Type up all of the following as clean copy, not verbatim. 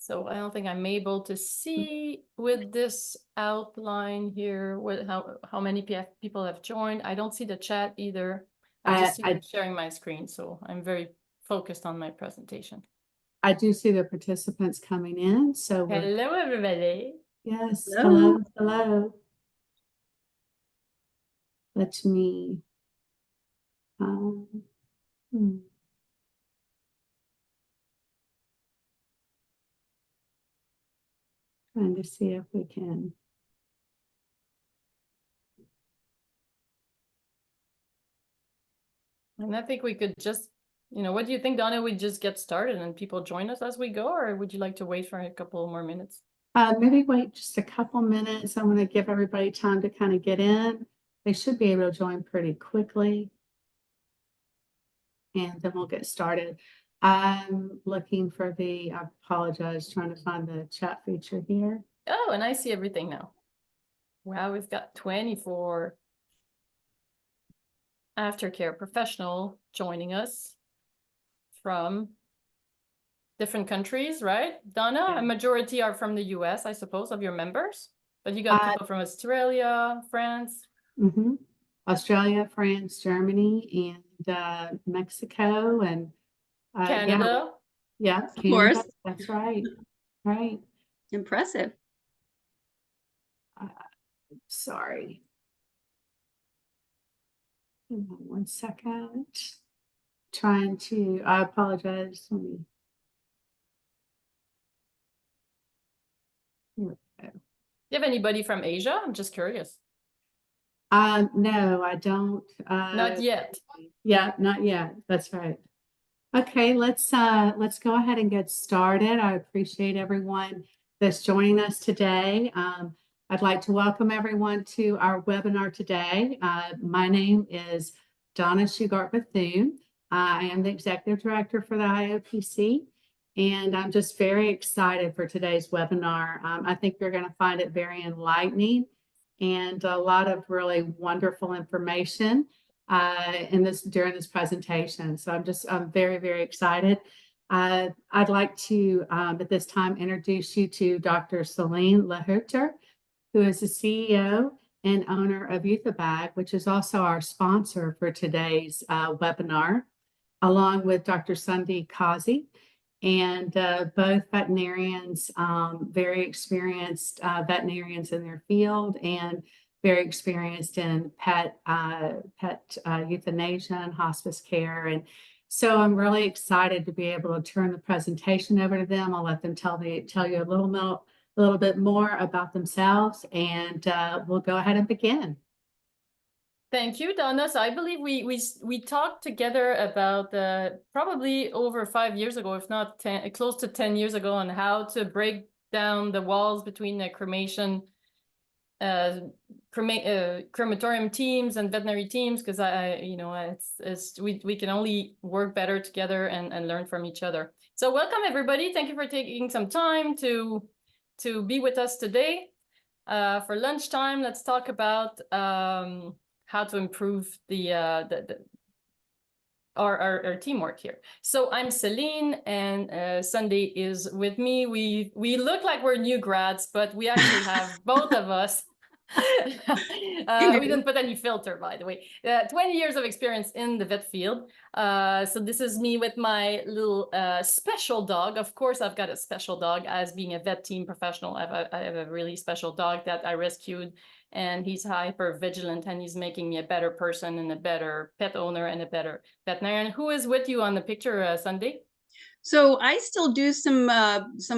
So I don't think I'm able to see with this outline here with how many people have joined. I don't see the chat either. I just see I'm sharing my screen, so I'm very focused on my presentation. I do see the participants coming in. So hello, everybody. Yes, hello, hello. Let me. Trying to see if we can. And I think we could just, what do you think, Donna? We just get started and people join us as we go, or would you like to wait for a couple more minutes? Maybe wait just a couple minutes. I want to give everybody time to kind of get in. They should be able to join pretty quickly. And then we'll get started. I'm looking for I apologize, trying to find the chat feature here. Oh, and I see everything now. Wow, we've got 24 aftercare professional joining us from different countries, right, Donna? Yeah. A majority are from the US, I suppose, of your members, but you got people from Australia, France. Australia, France, Germany, and Mexico, and Canada. Yeah, of course. That's right. Right. Impressive. Sorry. 1 second. I apologize. Let me. Here we go. Do you have anybody from Asia? I'm just curious. No, I don't. Not yet. Yeah, not yet. That's right. Okay, let's go ahead and get started. I appreciate everyone that's joining us today. I'd like to welcome everyone to our webinar today. My name is Donna Shugart-Bethune. I am the Executive Director for the IOPC, and I'm just very excited for today's webinar. I think you're going to find it very enlightening and a lot of really wonderful information during this presentation. So I'm very, very excited. I'd like to, at this time, introduce you to Dr. Celine Lehuerteux, who is the CEO and owner of Euthabag, which is also our sponsor for today's webinar, along with Dr. Sundhi Cozzi, and both veterinarians, very experienced veterinarians in their field, and very experienced in pet euthanasia and hospice care. And so I'm really excited to be able to turn the presentation over to them. I'll let them tell you a little bit more about themselves, and we'll go ahead and begin. Thank you, Donna. So I believe we talked together about probably over 5 years ago, if not close to 10 years ago, on how to break down the walls between the cremation crematorium teams and veterinary teams, because we can only work better together and learn from each other. So welcome, everybody. Thank you for taking some time to be with us today. For lunchtime, let's talk about how to improve our teamwork here. So I'm Celine, and Sundhi is with me. We look like we're new grads, but we actually have both of us. We didn't put any filter, by the way. 20 years of experience in the vet field. So this is me with my little special dog. Of course, I've got a special dog. As being a vet team professional, I have a really special dog that I rescued, and he's hyper vigilant, and he's making me a better person and a better pet owner and a better veterinarian. Who is with you on the picture, Sundhi? So I still do some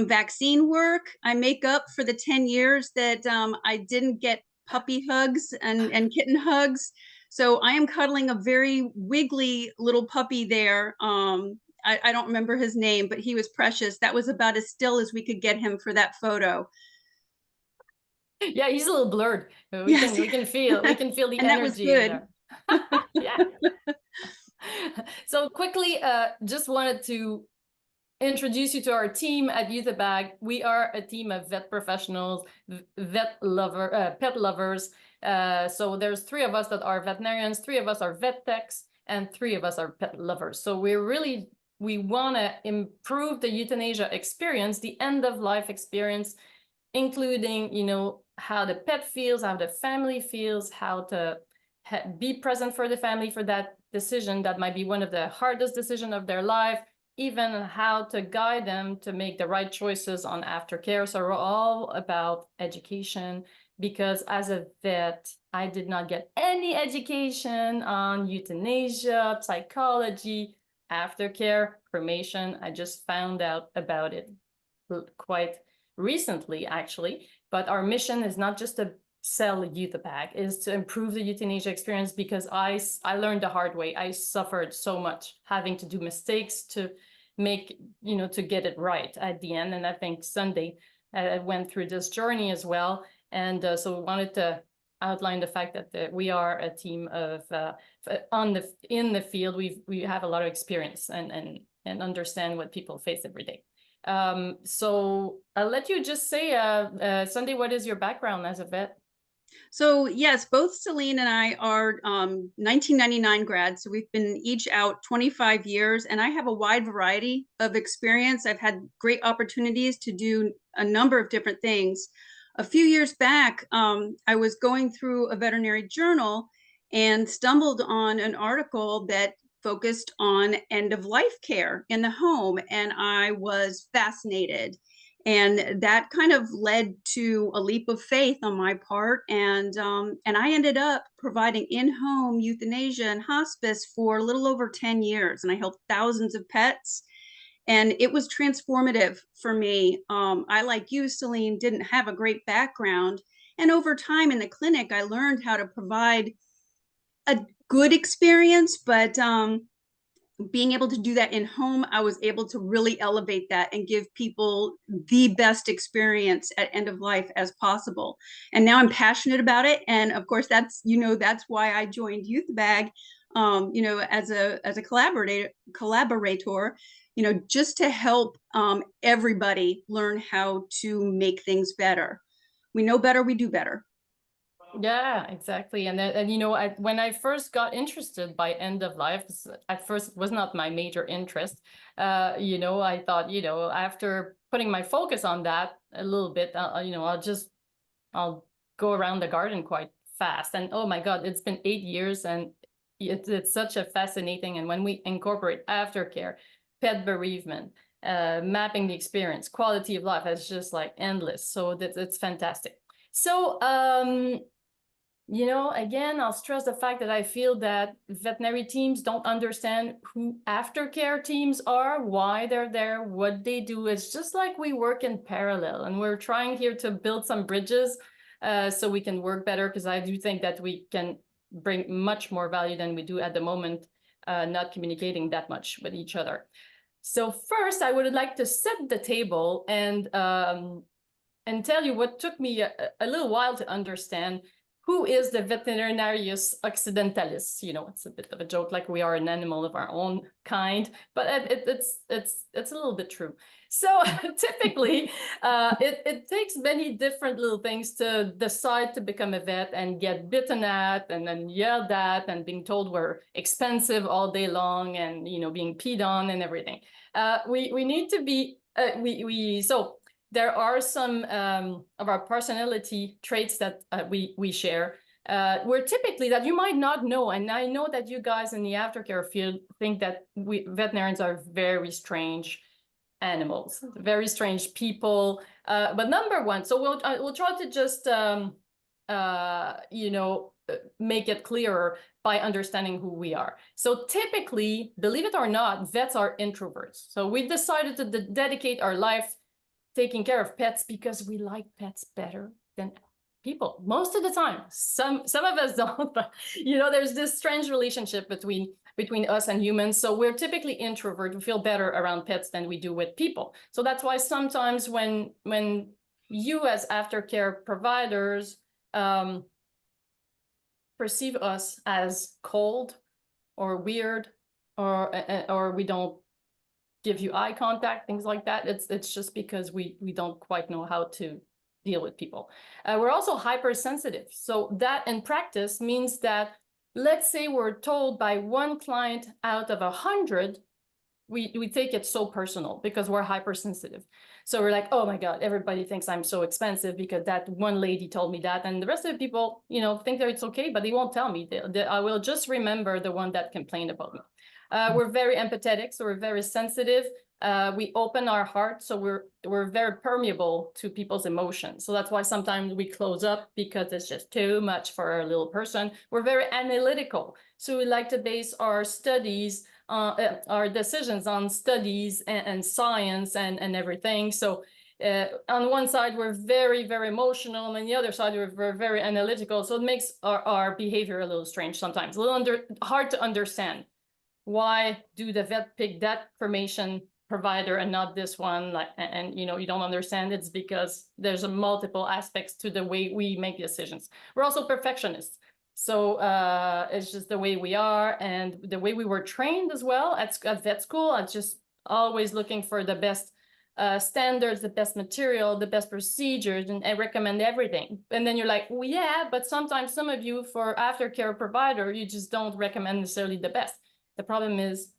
vaccine work. I make up for the 10 years that I didn't get puppy hugs and kitten hugs. So I am cuddling a very wiggly little puppy there. I don't remember his name, but he was precious. That was about as still as we could get him for that photo. Yeah, he's a little blurred. We can feel the and energy in there. Yeah. So quickly, just wanted to introduce you to our team at Euthabag. We are a team of vet professionals, pet lovers. So there's 3 of us that are veterinarians, 3 of us are vet techs, and 3 of us are pet lovers. So we're really we want to improve the euthanasia experience, the end of life experience, including, you know, how the pet feels, how the family feels, how to be present for the family for that decision that might be one of the hardest decisions of their life, even how to guide them to make the right choices on aftercare. So we're all about education, because as a vet, I did not get any education on euthanasia, psychology, aftercare, cremation. I just found out about it quite recently, actually. But our mission is not just to sell Euthabag, is to improve the euthanasia experience, because I learned the hard way. I suffered so much having to do mistakes to make, you know, to get it right at the end. And I think Sunday went through this journey as well. And so we wanted to outline the fact that we are a team of in the field. We have a lot of experience and understand what people face every day. So I'll let you just say, Sunday, what is your background as a vet? So yes, both Celine and I are 1999 grads. So we've been each out 25 years, and I have a wide variety of experience. I've had great opportunities to do a number of different things. A few years back, I was going through a veterinary journal and stumbled on an article that focused on end of life care in the home, and I was fascinated. And that kind of led to a leap of faith on my part, and I ended up providing in-home euthanasia and hospice for a little over 10 years, and I helped thousands of pets, and it was transformative for me. I, like you, Celine, didn't have a great background, and over time in the clinic, I learned how to provide a good experience, but being able to do that in home, I was able to really elevate that and give people the best experience at end of life as possible. And now I'm passionate about it. And of course, that's, you know, that's why I joined Euthabag, you know, as a collaborator, you know, just to help everybody learn how to make things better. We know better, we do better. Yeah, exactly. And you know, when I first got interested by end of life, at first it was not my major interest. You know, I thought, you know, after putting my focus on that a little bit, you know, I'll go around the garden quite fast. And oh my God, it's been 8 years, and it's such a fascinating. And when we incorporate aftercare, pet bereavement, mapping the experience, quality of life, it's just like endless. So it's fantastic. So, you know, again, I'll stress the fact that I feel that veterinary teams don't understand who aftercare teams are, why they're there, what they do. It's just like we work in parallel, and we're trying here to build some bridges so we can work better, because I do think that we can bring much more value than we do at the moment, not communicating that much with each other. So first, I would like to set the table and tell you what took me a little while to understand. Who is the Veterinarius occidentalis? You know, it's a bit of a joke, like we are an animal of our own kind, but it's a little bit true. So typically, it takes many different little things to decide to become a vet and get bitten at and then yelled at and being told we're expensive all day long, and, you know, being peed on and everything. We need to be, so there are some of our personality traits that we share. We're typically, that you might not know, and I know that you guys in the aftercare field think that we veterinarians are very strange animals, very strange people. But number one, so we'll try to just you know, make it clearer by understanding who we are. So typically, believe it or not, vets are introverts. So we decided to dedicate our life taking care of pets because we like pets better than people most of the time. Some of us don't, but you know, there's this strange relationship between us and humans. So we're typically introvert. We feel better around pets than we do with people. So that's why sometimes when you as aftercare providers perceive us as cold or weird, or we don't give you eye contact, things like that, it's just because we don't quite know how to deal with people. We're also hypersensitive. So that in practice means that, let's say we're told by one client out of 100 we take it so personal because we're hypersensitive. So we're like, oh my God, everybody thinks I'm so expensive because that one lady told me that. And the rest of the people, you know, think that it's okay, but they won't tell me. I will just remember the one that complained about me. We're very empathetic, so we're very sensitive. We open our heart, so we're very permeable to people's emotions. So that's why sometimes we close up because it's just too much for our little person. We're very analytical, so we like to base our studies, our decisions on studies and science and everything. So on one side, we're very, very emotional, and on the other side, we're very analytical. So it makes our behavior a little strange sometimes, a little hard to understand. Why do the vet pick that cremation provider and not this one? Like, and you know, you don't understand. It's because there's multiple aspects to the way we make decisions. We're also perfectionists. So it's just the way we are and the way we were trained as well at vet school. I'm just always looking for the best standards, the best material, the best procedures, and I recommend everything. And then you're like, well, yeah, but sometimes some of you for aftercare provider, you just don't recommend necessarily the best. The problem is,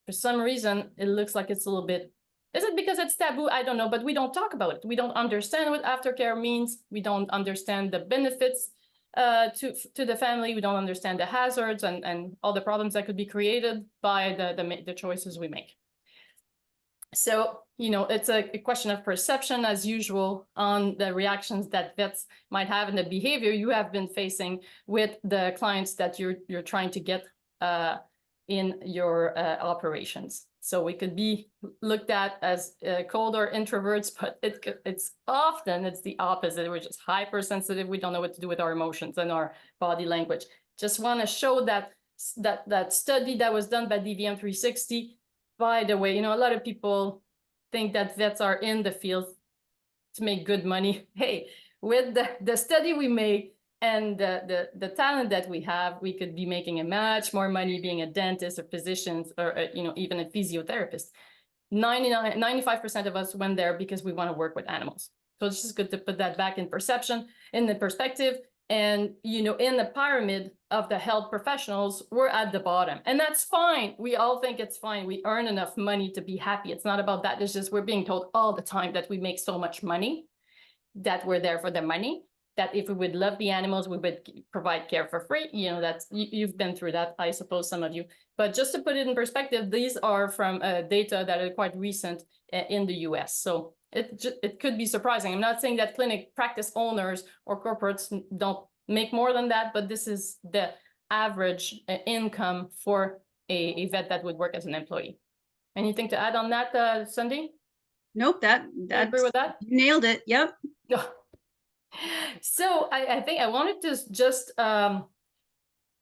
for some reason, it looks like it's a little bit, is it because it's taboo? I don't know, but we don't talk about it. We don't understand what aftercare means. We don't understand the benefits to the family. We don't understand the hazards and all the problems that could be created by the choices we make. So, you know, it's a question of perception as usual on the reactions that vets might have and the behavior you have been facing with the clients that you're trying to get in your operations. So we could be looked at as cold or introverts, but it's the opposite. We're just hypersensitive. We don't know what to do with our emotions and our body language. Just want to show that study that was done by DVM 360. By the way, you know, a lot of people think that vets are in the field to make good money. Hey, with the study we made, and the talent that we have, we could be making a much more money being a dentist or physicians or, you know, even a physiotherapist. 95% of us went there because we want to work with animals. So it's just good to put that back in perception, in the perspective. And, you know, in the pyramid of the health professionals, we're at the bottom. And that's fine. We all think it's fine. We earn enough money to be happy. It's not about that. It's just we're being told all the time that we make so much money, that we're there for the money, that if we would love the animals, we would provide care for free. You know, that's you've been through that, I suppose, some of you. But just to put it in perspective, these are from data that are quite recent in the US. So it could be surprising. I'm not saying that clinic practice owners or corporates don't make more than that, but this is the average income for a vet that would work as an employee. Anything to add on that, Cindy? Nope, that agree with that? You nailed it. Yep. So I think I wanted to just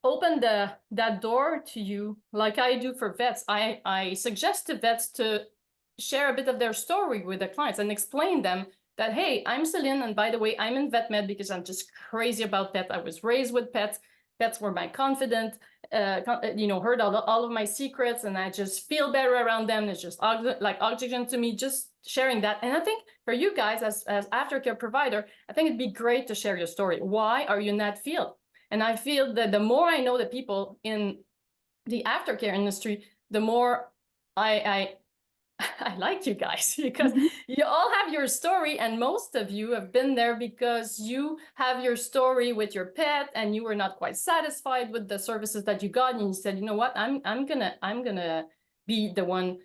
open that door to you like I do for vets. I suggest to vets to share a bit of their story with their clients and explain them that, hey, I'm Celine, and by the way, I'm in vet med because I'm just crazy about pets. I was raised with pets. Pets were my confidant, you know, heard all of my secrets, and I just feel better around them. It's just like oxygen to me, just sharing that. And I think for you guys as aftercare provider, I think it'd be great to share your story. Why are you in that field? And I feel that the more I know the people in the aftercare industry, the more I like you guys, because you all have your story, and most of you have been there because you have your story with your pet and you were not quite satisfied with the services that you got, and you said, you know what, I'm gonna be the one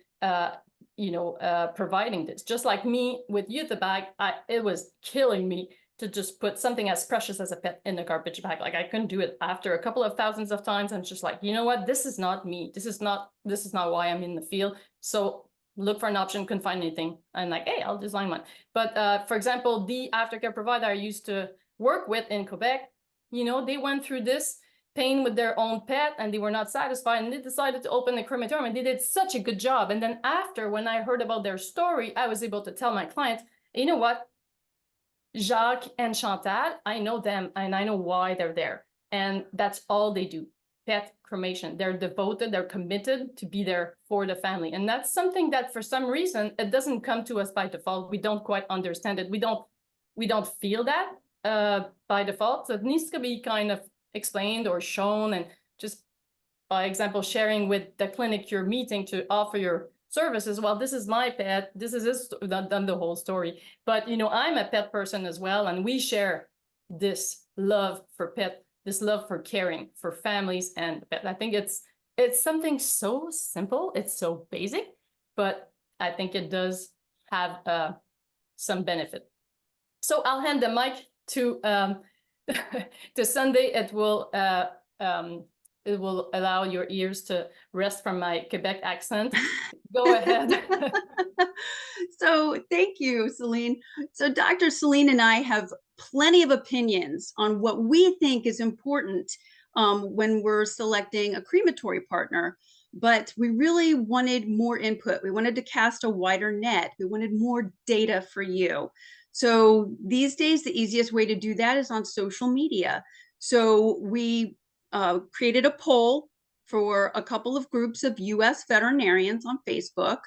providing this. Just like me with Youth Bag, it was killing me to just put something as precious as a pet in a garbage bag. Like I couldn't do it. After a couple of thousands of times, I'm just like, you know what, this is not me. This is not why I'm in the field. So look for an option, couldn't find anything. I'm like, hey, I'll design one. But for example, the aftercare provider I used to work with in Quebec, you know, they went through this pain with their own pet and they were not satisfied, and they decided to open a crematorium, and they did such a good job. And then after, when I heard about their story, I was able to tell my client, you know what, Jacques and Chantal, I know them and I know why they're there. And that's all they do. Pet cremation. They're devoted, they're committed to be there for the family. And that's something that for some reason, it doesn't come to us by default. We don't quite understand it. We don't feel that by default. So it needs to be kind of explained or shown, and just example, sharing with the clinic you're meeting to offer your services. Well, this is my pet. This is his, done the whole story. But, you know, I'm a pet person as well. And we share this love for pet, this love for caring for families and pet. I think it's something so simple. It's so basic, but I think it does have some benefit. So I'll hand the mic to to Sunday. It will allow your ears to rest from my Quebec accent. Go ahead. So thank you, Celine. So Dr. Celine and I have plenty of opinions on what we think is important when we're selecting a crematory partner, but we really wanted more input. We wanted to cast a wider net. We wanted more data for you. So these days, the easiest way to do that is on social media. So we created a poll for a couple of groups of US veterinarians on Facebook.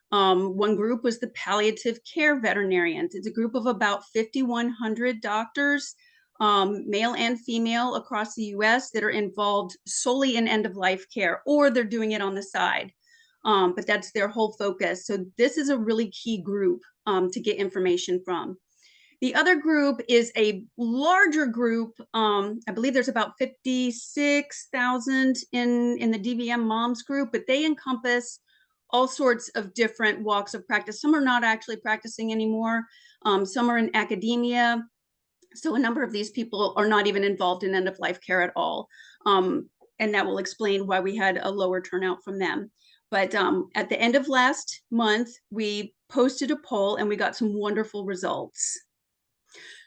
One group was the Palliative Care Veterinarians. It's a group of about 5,100 doctors, male and female across the US, that are involved solely in end-of-life care, or they're doing it on the side. But that's their whole focus. So this is a really key group to get information from. The other group is a larger group. I believe there's about 56,000 in the DVM moms group, but they encompass all sorts of different walks of practice. Some are not actually practicing anymore. Some are in academia. So a number of these people are not even involved in end-of-life care at all. And that will explain why we had a lower turnout from them. But at the end of last month, we posted a poll and we got some wonderful results.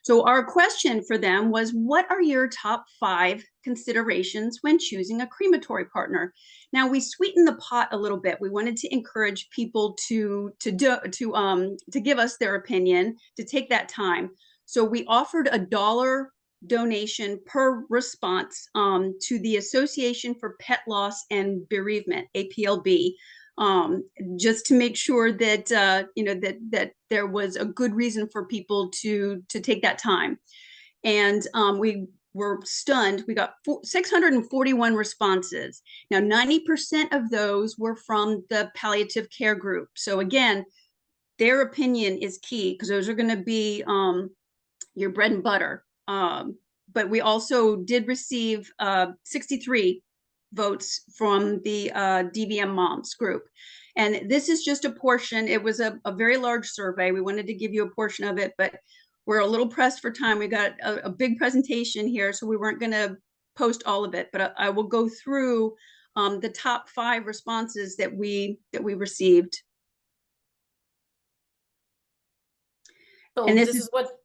So our question for them was, what are your top 5 considerations when choosing a crematory partner? Now, we sweetened the pot a little bit. We wanted to encourage people to give us their opinion, to take that time. So we offered a $1 donation per response to the Association for Pet Loss and Bereavement, APLB, just to make sure that that there was a good reason for people to take that time. And we were stunned. We got 641 responses. Now, 90% of those were from the palliative care group. So again, their opinion is key, because those are going to be your bread and butter. But we also did receive 63 votes from the DVM moms group. And this is just a portion. It was a very large survey. We wanted to give you a portion of it, but we're a little pressed for time. We got a big presentation here, so we weren't going to post all of it, but I will go through the top 5 responses that we received. So And this is what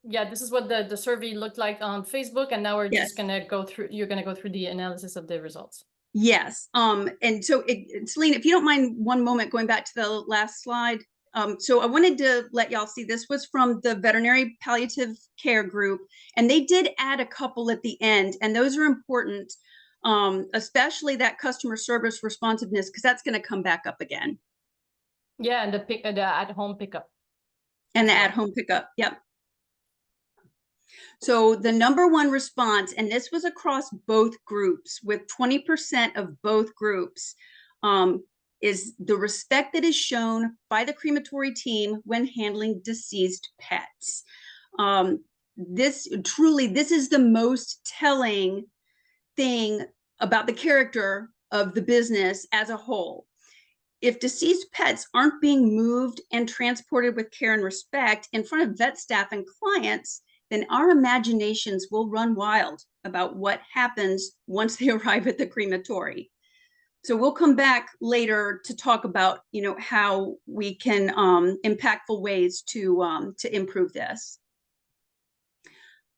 the survey looked like on Facebook, and now we're Yes. just gonna go through. You're gonna go through the analysis of the results. Yes. And so, Celine, if you don't mind one moment going back to the last slide. So I wanted to let y'all see, this was from the Veterinary Palliative Care Group, and they did add a couple at the end, and those are important, especially that customer service responsiveness, because that's going to come back up again. Yeah, and the at-home pickup. And the at-home pickup, yep. So the #1 response, and this was across both groups, with 20% of both groups, is the respect that is shown by the crematory team when handling deceased pets. This is the most telling thing about the character of the business as a whole. If deceased pets aren't being moved and transported with care and respect in front of vet staff and clients, then our imaginations will run wild about what happens once they arrive at the crematory. So we'll come back later to talk about, how we can impactful ways to improve this.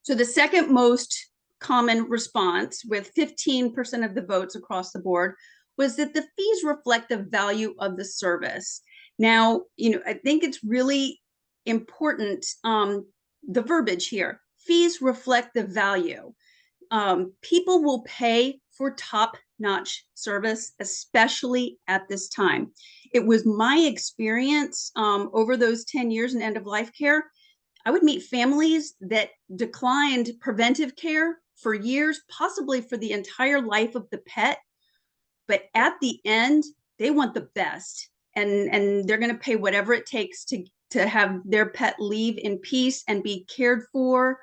So the second most common response, with 15% of the votes across the board, was that the fees reflect the value of the service. Now, I think it's really important, the verbiage here. Fees reflect the value. People will pay for top-notch service, especially at this time. It was my experience over those 10 years in end-of-life care. I would meet families that declined preventive care for years, possibly for the entire life of the pet, but at the end, they want the best, and they're going to pay whatever it takes to have their pet leave in peace and be cared for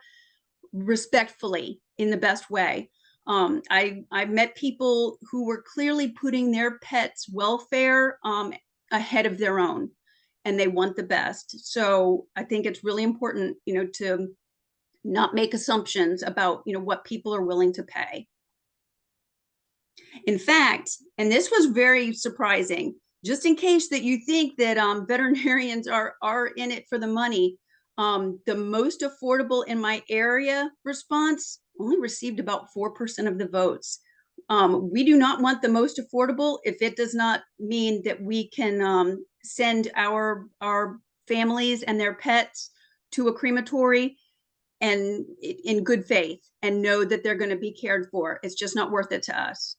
respectfully in the best way. I've met people who were clearly putting their pets' welfare ahead of their own, and they want the best. So I think it's really important, to not make assumptions about, what people are willing to pay. In fact, and this was very surprising, just in case that you think that veterinarians are in it for the money, the most affordable in my area response only received about 4% of the votes. We do not want the most affordable if it does not mean that we can send our families and their pets to a crematory and in good faith and know that they're going to be cared for. It's just not worth it to us.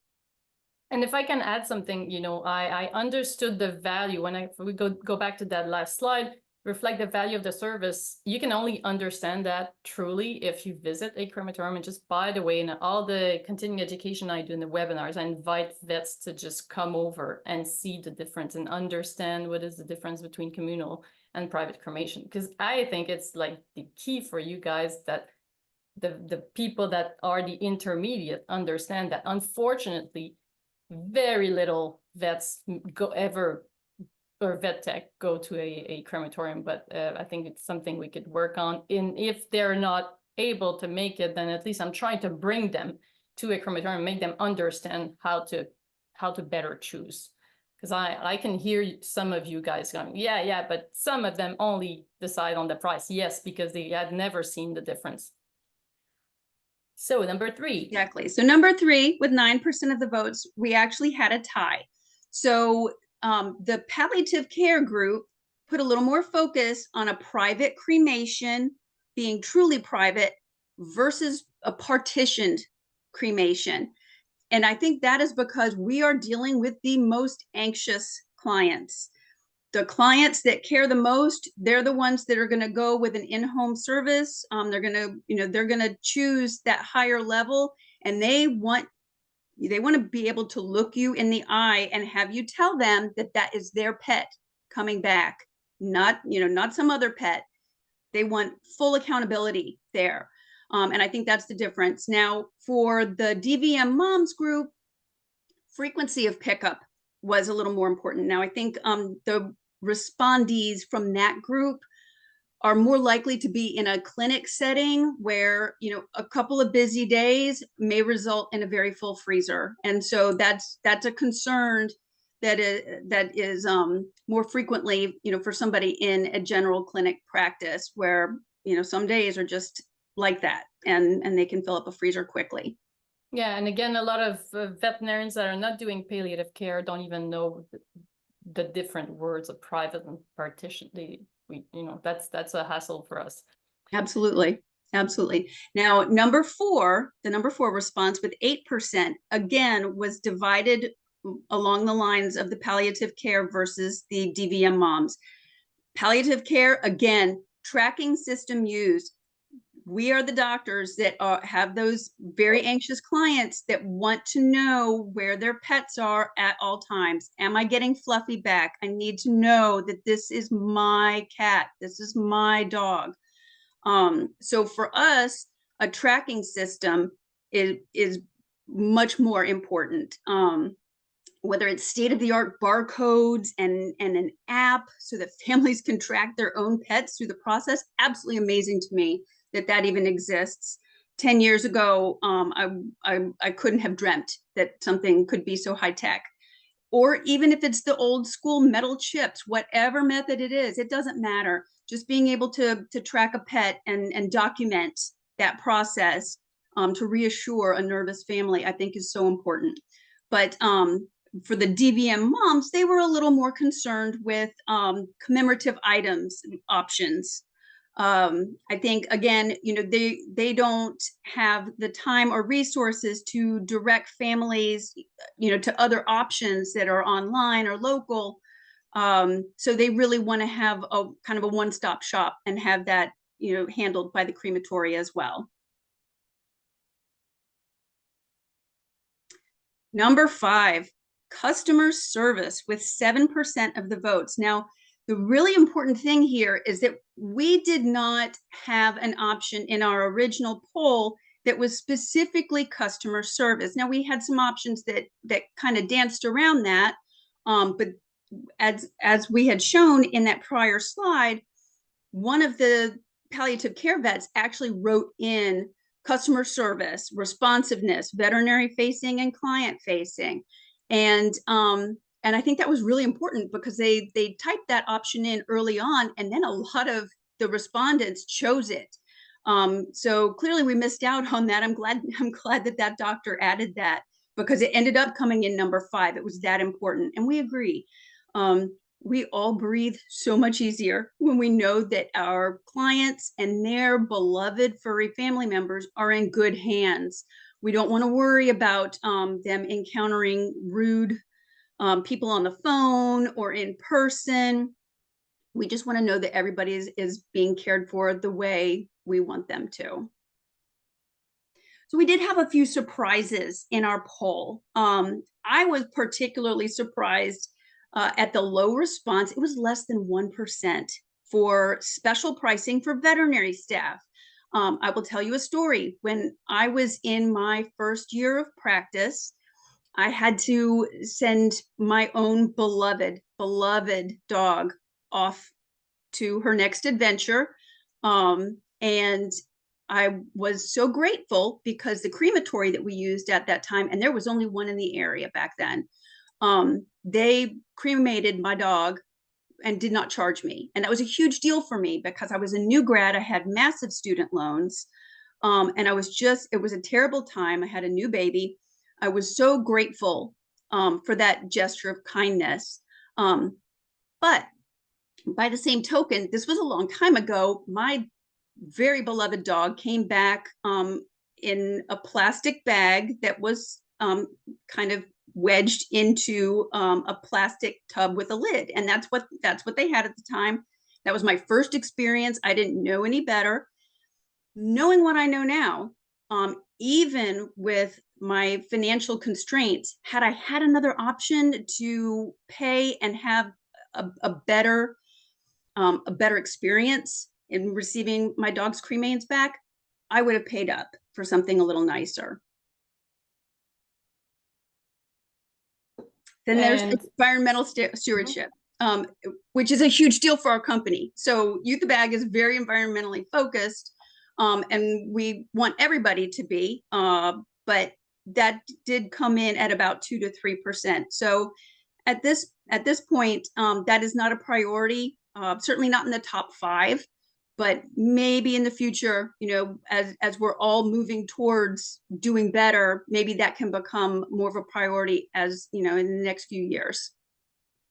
And if I can add something, I understood the value when we go back to that last slide, reflect the value of the service. You can only understand that truly if you visit a crematorium. And just by the way, in all the continuing education I do in the webinars, I invite vets to just come over and see the difference and understand what is the difference between communal and private cremation. Because I think it's like the key for you guys that the people that are the intermediate understand that. Unfortunately, very little vets or vet tech go to a crematorium, but I think it's something we could work on. If they're not able to make it, then at least I'm trying to bring them to a crematorium, make them understand how to better choose. Because I can hear some of you guys going, yeah, but some of them only decide on the price. Yes, because they had never seen the difference. So number 3. Exactly. So number 3, with 9% of the votes, we actually had a tie. So the palliative care group put a little more focus on a private cremation being truly private versus a partitioned cremation. And I think that is because we are dealing with the most anxious clients. The clients that care the most, they're the ones that are going to go with an in-home service. They're going to choose that higher level, and they want to be able to look you in the eye and have you tell them that that is their pet coming back, not some other pet. They want full accountability there. And I think that's the difference. Now, for the DVM moms group, frequency of pickup was a little more important. Now, I think the respondees from that group are more likely to be in a clinic setting where, a couple of busy days may result in a very full freezer. And so that's a concern that is more frequently, for somebody in a general clinic practice where, some days are just like that and they can fill up a freezer quickly. Yeah, and again, a lot of veterinarians that are not doing palliative care don't even know the different words of private and partition. That's a hassle for us. Absolutely. Now, the number 4 response with 8%, again, was divided along the lines of the palliative care versus the DVM moms. Palliative care, again, tracking system used. We are the doctors that have those very anxious clients that want to know where their pets are at all times. Am I getting Fluffy back? I need to know that this is my cat. This is my dog. So for us, a tracking system is much more important. Whether it's state-of-the-art barcodes and an app so that families can track their own pets through the process, absolutely amazing to me that even exists. 10 years ago, I couldn't have dreamt that something could be so high tech. Or even if it's the old school metal chips, whatever method it is, it doesn't matter. Just being able to track a pet and document that process to reassure a nervous family, I think is so important. But for the DVM moms, they were a little more concerned with commemorative items options. I think, again, they don't have the time or resources to direct families, to other options that are online or local. So they really want to have a kind of a one-stop shop and have that, handled by the crematory as well. Number 5, customer service with 7% of the votes. Now, the really important thing here is that we did not have an option in our original poll that was specifically customer service. Now, we had some options that kind of danced around that, but as we had shown in that prior slide, one of the palliative care vets actually wrote in customer service, responsiveness, veterinary facing and client facing. And I think that was really important because they typed that option in early on, and then a lot of the respondents chose it. So clearly we missed out on that. I'm glad that doctor added that, because it ended up coming in number 5. It was that important, and we agree. We all breathe so much easier when we know that our clients and their beloved furry family members are in good hands. We don't want to worry about them encountering rude people on the phone or in person. We just want to know that everybody is being cared for the way we want them to. So we did have a few surprises in our poll. I was particularly surprised at the low response. It was less than 1% for special pricing for veterinary staff. I will tell you a story. When I was in my first year of practice, I had to send my own beloved dog off to her next adventure. And I was so grateful because the crematory that we used at that time, and there was only one in the area back then, they cremated my dog and did not charge me. And that was a huge deal for me because I was a new grad. I had massive student loans. And it was a terrible time. I had a new baby. I was so grateful for that gesture of kindness. But by the same token, this was a long time ago. My very beloved dog came back in a plastic bag that was kind of wedged into a plastic tub with a lid. And that's what they had at the time. That was my first experience. I didn't know any better. Knowing what I know now, even with my financial constraints, had I had another option to pay and have a better experience in receiving my dog's cremains back, I would have paid up for something a little nicer. Then there's environmental stewardship, which is a huge deal for our company. So Youth the Bag is very environmentally focused, and we want everybody to be, but that did come in at about 2 to 3%. So at this point, that is not a priority, certainly not in the top 5. But maybe in the future, as we're all moving towards doing better, maybe that can become more of a priority as, in the next few years.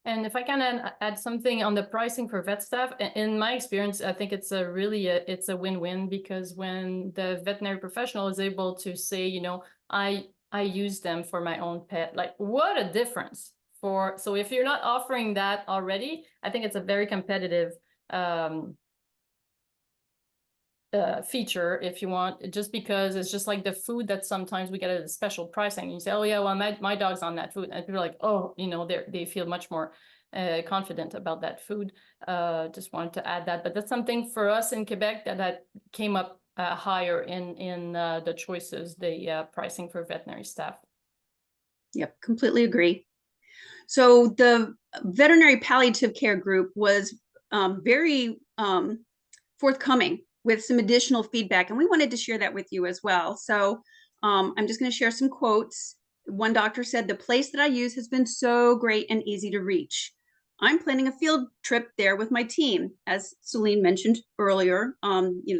And if I can add something on the pricing for vet staff, in my experience, I think it's a win-win, because when the veterinary professional is able to say, I use them for my own pet, like what a difference. So if you're not offering that already, I think it's a very competitive feature, if you want, just because it's just like the food that sometimes we get at a special pricing. You say, oh yeah, well my dog's on that food, and people are like, oh, they feel much more confident about that food. Just wanted to add that, but that's something for us in Quebec that came up higher in the choices, the pricing for veterinary staff. Yep, completely agree. So the veterinary palliative care group was very forthcoming with some additional feedback, and we wanted to share that with you as well. So I'm just going to share some quotes. One doctor said, "The place that I use has been so great and easy to reach. I'm planning a field trip there with my team." As Celine mentioned earlier,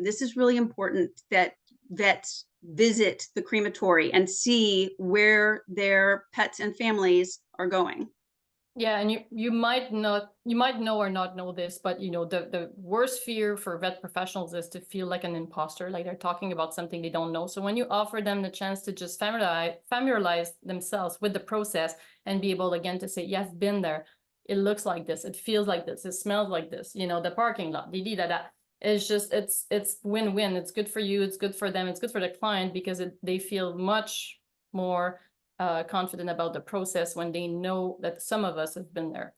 this is really important that vets visit the crematory and see where their pets and families are going. Yeah, and you might know or not know this, but the worst fear for vet professionals is to feel like an imposter, like they're talking about something they don't know. So when you offer them the chance to just familiarize themselves with the process and be able again to say, yeah, I've been there. It looks like this, it feels like this, it smells like this, the parking lot, it's just, it's win-win. It's good for you, it's good for them, it's good for the client, because they feel much more confident about the process when they know that some of us have been there.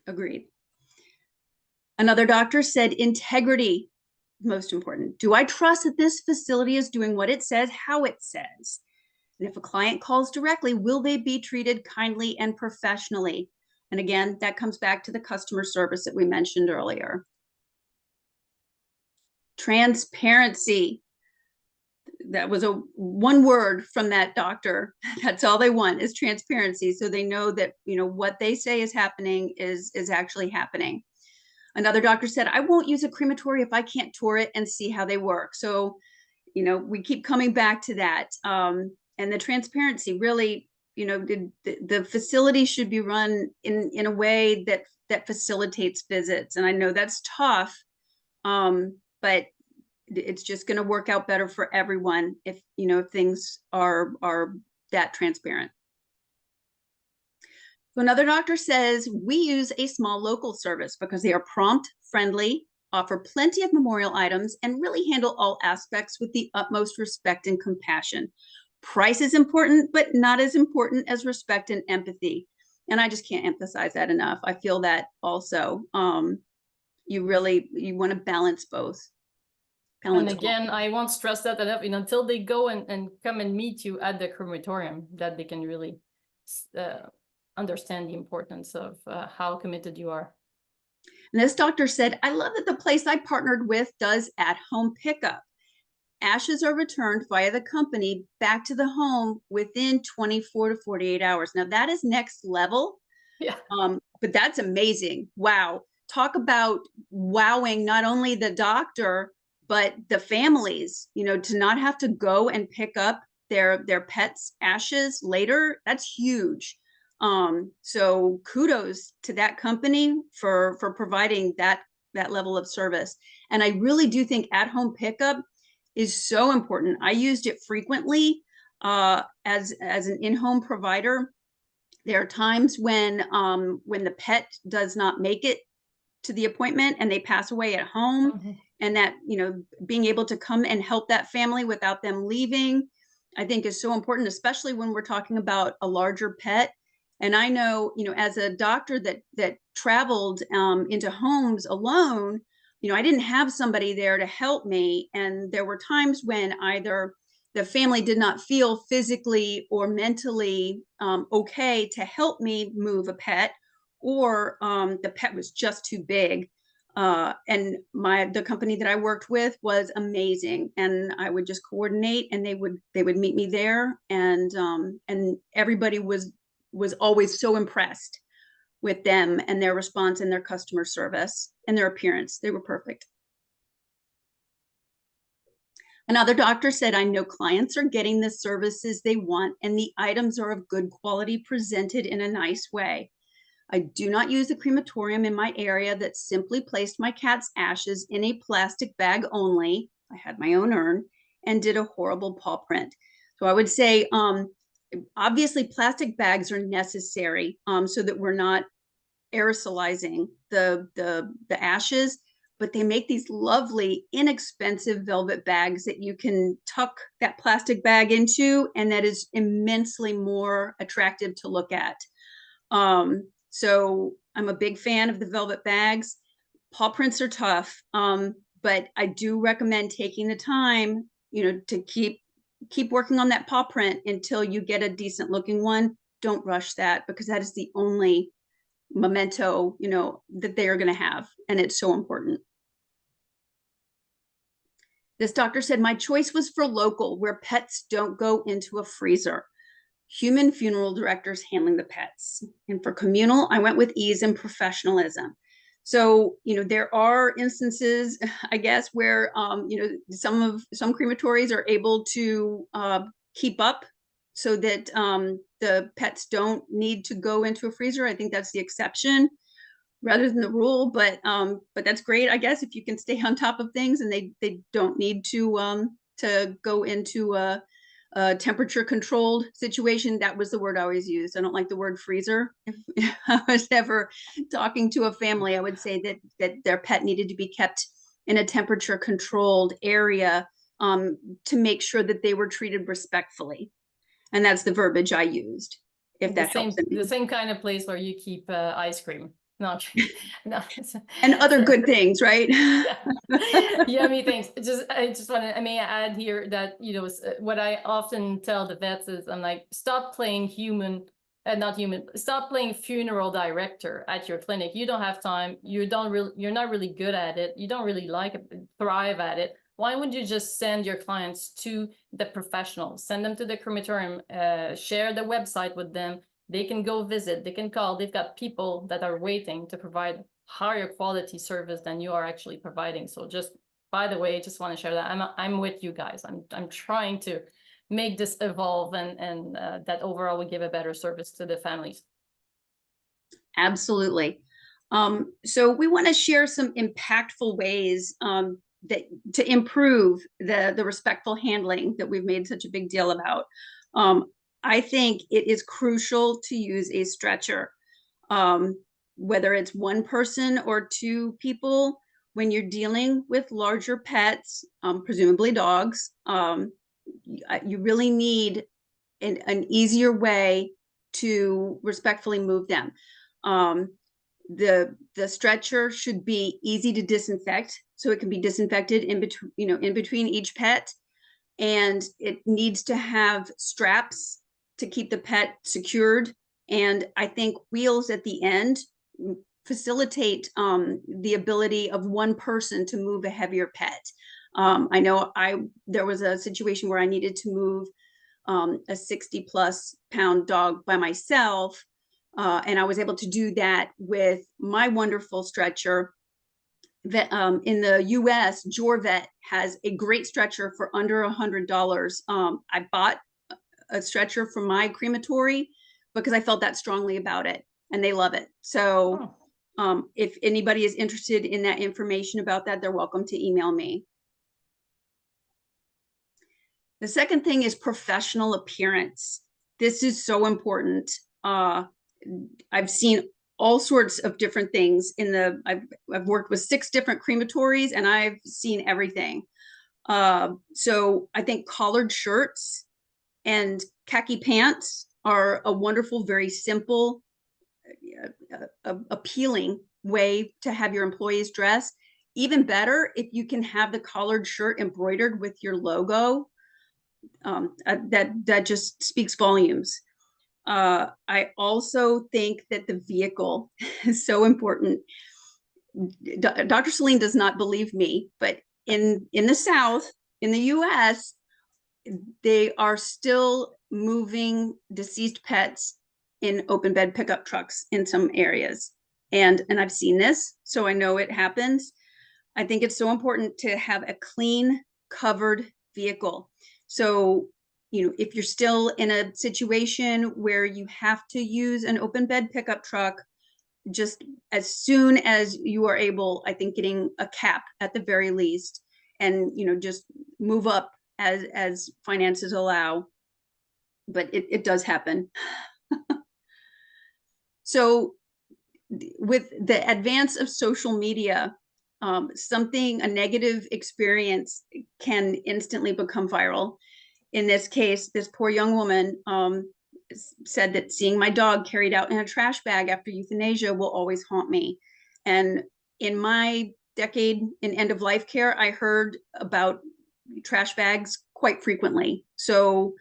Agreed. Another doctor said integrity, most important. Do I trust that this facility is doing what it says, how it says? And if a client calls directly, will they be treated kindly and professionally? And again, that comes back to the customer service that we mentioned earlier. Transparency. That was one word from that doctor. That's all they want is transparency. So they know that, what they say is happening is actually happening. Another doctor said, I won't use a crematory if I can't tour it and see how they work. So, we keep coming back to that. And the transparency really, the facility should be run in a way that facilitates visits. And I know that's tough, but it's just going to work out better for everyone if things are that transparent. So another doctor says, we use a small local service because they are prompt, friendly, offer plenty of memorial items, and really handle all aspects with the utmost respect and compassion. Price is important, but not as important as respect and empathy. And I just can't emphasize that enough. I feel that also. You want to balance both. And again, I won't stress that enough, until they go and come and meet you at the crematorium, that they can really understand the importance of how committed you are. And this doctor said, I love that the place I partnered with does at-home pickup. Ashes are returned via the company back to the home within 24 to 48 hours. Now that is next level. Yeah. But that's amazing. Wow. Talk about wowing not only the doctor, but the families, to not have to go and pick up their pets' ashes later. That's huge. So kudos to that company for providing that level of service. And I really do think at-home pickup is so important. I used it frequently as an in-home provider. There are times when the pet does not make it to the appointment and they pass away at home. Mm-hmm. And that, being able to come and help that family without them leaving, I think is so important, especially when we're talking about a larger pet. And I know, as a doctor that traveled into homes alone, I didn't have somebody there to help me. And there were times when either the family did not feel physically or mentally okay to help me move a pet, or the pet was just too big. And the company that I worked with was amazing, and I would just coordinate, and they would meet me there, and everybody was always so impressed with them and their response and their customer service and their appearance. They were perfect. Another doctor said, I know clients are getting the services they want and the items are of good quality presented in a nice way. I do not use a crematorium in my area that simply placed my cat's ashes in a plastic bag only. I had my own urn and did a horrible paw print. So I would say, obviously plastic bags are necessary so that we're not aerosolizing the ashes, but they make these lovely, inexpensive velvet bags that you can tuck that plastic bag into, and that is immensely more attractive to look at. So I'm a big fan of the velvet bags. Paw prints are tough, but I do recommend taking the time, to keep working on that paw print until you get a decent looking one. Don't rush that, because that is the only memento, that they are going to have, and it's so important. This doctor said, my choice was for local, where pets don't go into a freezer. Human funeral directors handling the pets. And for communal, I went with ease and professionalism. So, there are instances, I guess, where, some crematories are able to keep up so that the pets don't need to go into a freezer. I think that's the exception rather than the rule, but that's great, I guess, if you can stay on top of things and they don't need to go into a temperature controlled situation. That was the word I always used. I don't like the word freezer. If I was ever talking to a family, I would say that their pet needed to be kept in a temperature controlled area to make sure that they were treated respectfully. And that's the verbiage I used, if that helps. The same kind of place where you keep ice cream. No, no. And other good things, right? Yeah. Yummy things. I just want to, I may add here that, you know, what I often tell the vets is I'm like, stop playing stop playing funeral director at your clinic. You don't have time. You're not really good at it. You don't really thrive at it. Why wouldn't you just send your clients to the professionals? Send them to the crematorium, share the website with them. They can go visit, they can call. They've got people that are waiting to provide higher quality service than you are actually providing. So just, by the way, just want to share that I'm with you guys. I'm trying to make this evolve and that overall we give a better service to the families. Absolutely. So we want to share some impactful ways that to improve the respectful handling that we've made such a big deal about. I think it is crucial to use a stretcher, whether it's one person or two people. When you're dealing with larger pets, presumably dogs, you really need an easier way to respectfully move them. The stretcher should be easy to disinfect, so it can be disinfected in between each pet, and it needs to have straps to keep the pet secured. And I think wheels at the end facilitate the ability of one person to move a heavier pet. I know there was a situation where I needed to move a 60+ pound dog by myself. And I was able to do that with my wonderful stretcher. That in the US, Jorvet has a great stretcher for under $100. I bought a stretcher for my crematory because I felt that strongly about it, and they love it. So if anybody is interested in that information about that, they're welcome to email me. The second thing is professional appearance. This is so important. I've seen all sorts of different things I've worked with 6 different crematories, and I've seen everything. So I think collared shirts and khaki pants are a wonderful, very simple, appealing way to have your employees dress. Even better if you can have the collared shirt embroidered with your logo. That just speaks volumes. I also think that the vehicle is so important. Dr. Celine does not believe me, but in the South, in the US, they are still moving deceased pets in open bed pickup trucks in some areas. And I've seen this, so I know it happens. I think it's so important to have a clean, covered vehicle. So, if you're still in a situation where you have to use an open bed pickup truck, just as soon as you are able, I think getting a cap at the very least, and just move up as finances allow. But it does happen. So with the advance of social media, a negative experience can instantly become viral. In this case, this poor young woman said that seeing my dog carried out in a trash bag after euthanasia will always haunt me. And in my decade in end-of-life care, I heard about trash bags quite frequently. So,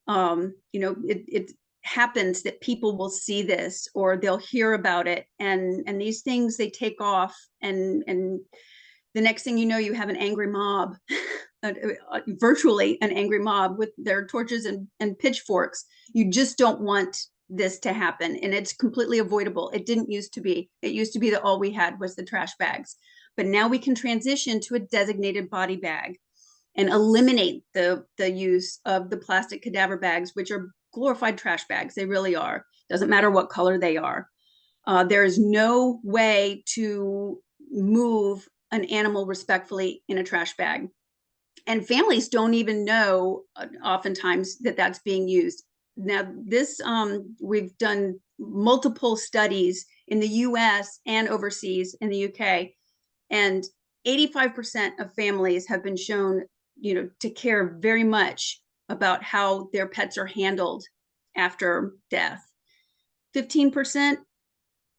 it happens that people will see this or they'll hear about it, and these things, they take off, and the next thing you know, you have an angry mob, virtually an angry mob with their torches and pitchforks. You just don't want this to happen, and it's completely avoidable. It didn't used to be. It used to be that all we had was the trash bags, but now we can transition to a designated body bag and eliminate the use of the plastic cadaver bags, which are glorified trash bags. They really are. Doesn't matter what color they are. There is no way to move an animal respectfully in a trash bag. And families don't even know oftentimes that that's being used. Now, this, we've done multiple studies in the US and overseas in the UK, and 85% of families have been shown, to care very much about how their pets are handled after death. 15%,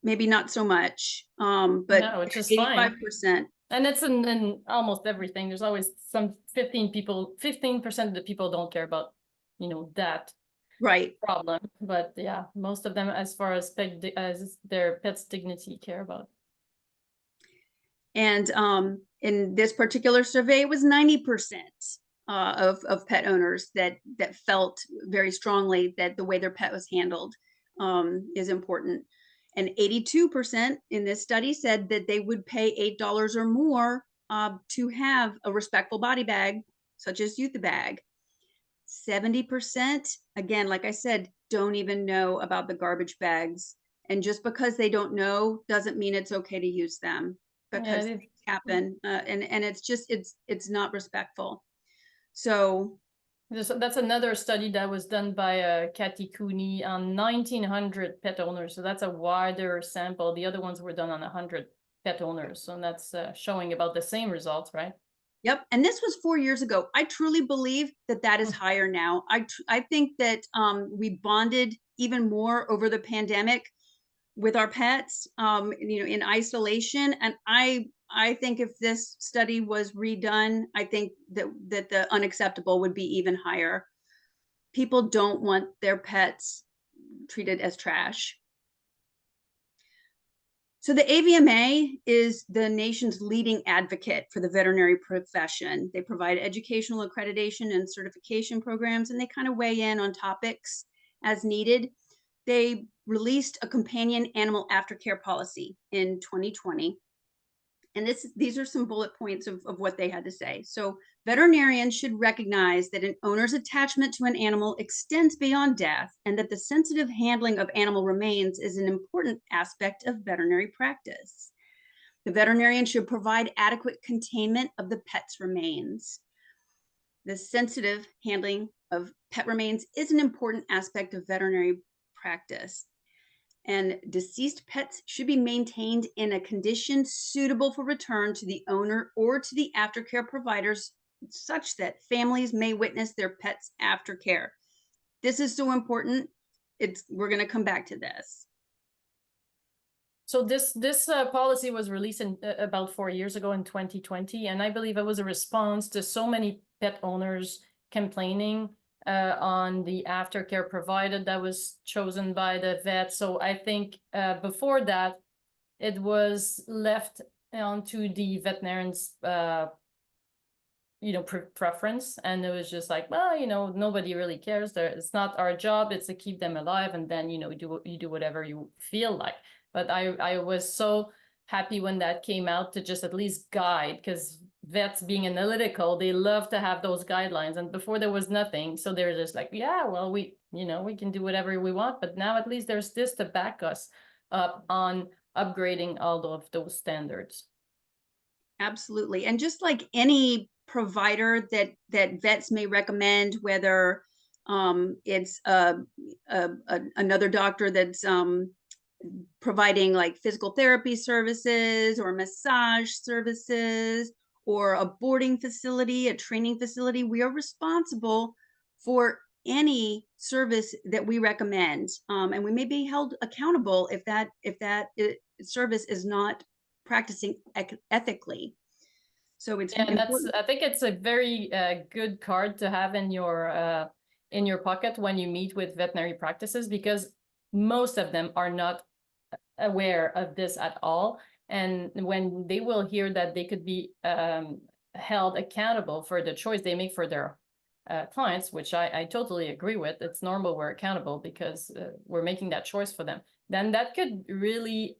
maybe not so much, but No, which is 85%. And it's in almost everything. There's always some 15% of the people don't care about, that Right. problem. But yeah, most of them, as far as their pet's dignity, care about. And in this particular survey, it was 90% of pet owners that felt very strongly that the way their pet was handled is important. And 82% in this study said that they would pay $8 or more to have a respectful body bag, such as Euthabag. 70%, again, like I said, don't even know about the garbage bags. And just because they don't know doesn't mean it's okay to use them, because things happen, and it's just it's not respectful. So that's another study that was done by Kathy Cooney on 1,900 pet owners. So that's a wider sample. The other ones were done on 100 pet owners. So that's showing about the same results, right? Yep. And this was 4 years ago. I truly believe that that is higher now. I think that we bonded even more over the pandemic with our pets, in isolation. And I think if this study was redone, I think that the unacceptable would be even higher. People don't want their pets treated as trash. So the AVMA is the nation's leading advocate for the veterinary profession. They provide educational accreditation and certification programs, and they kind of weigh in on topics as needed. They released a companion animal aftercare policy in 2020. And these are some bullet points of what they had to say. So veterinarians should recognize that an owner's attachment to an animal extends beyond death, and that the sensitive handling of animal remains is an important aspect of veterinary practice. The veterinarian should provide adequate containment of the pet's remains. The sensitive handling of pet remains is an important aspect of veterinary practice. And deceased pets should be maintained in a condition suitable for return to the owner or to the aftercare providers, such that families may witness their pets' aftercare. This is so important. We're going to come back to this. So this policy was released in about 4 years ago in 2020, and I believe it was a response to so many pet owners complaining on the aftercare provided that was chosen by the vet. So I think before that, it was left onto the veterinarian's preference, and it was just like, well, nobody really cares. It's not our job. It's to keep them alive, and then you do whatever you feel like. But I was so happy when that came out to just at least guide, because vets being analytical, they love to have those guidelines. And before there was nothing, so they're just like, yeah, well, we can do whatever we want. But now at least there's this to back us up on upgrading all of those standards. Absolutely. And just like any provider that vets may recommend, whether it's another doctor that's providing like physical therapy services or massage services, or a boarding facility, a training facility, we are responsible for any service that we recommend, and we may be held accountable if that service is not practicing ethically. So it's important. I think it's a very good card to have in your pocket when you meet with veterinary practices, because most of them are not aware of this at all. And when they will hear that they could be held accountable for the choice they make for their clients, which I totally agree with, it's normal we're accountable because we're making that choice for them, then that could really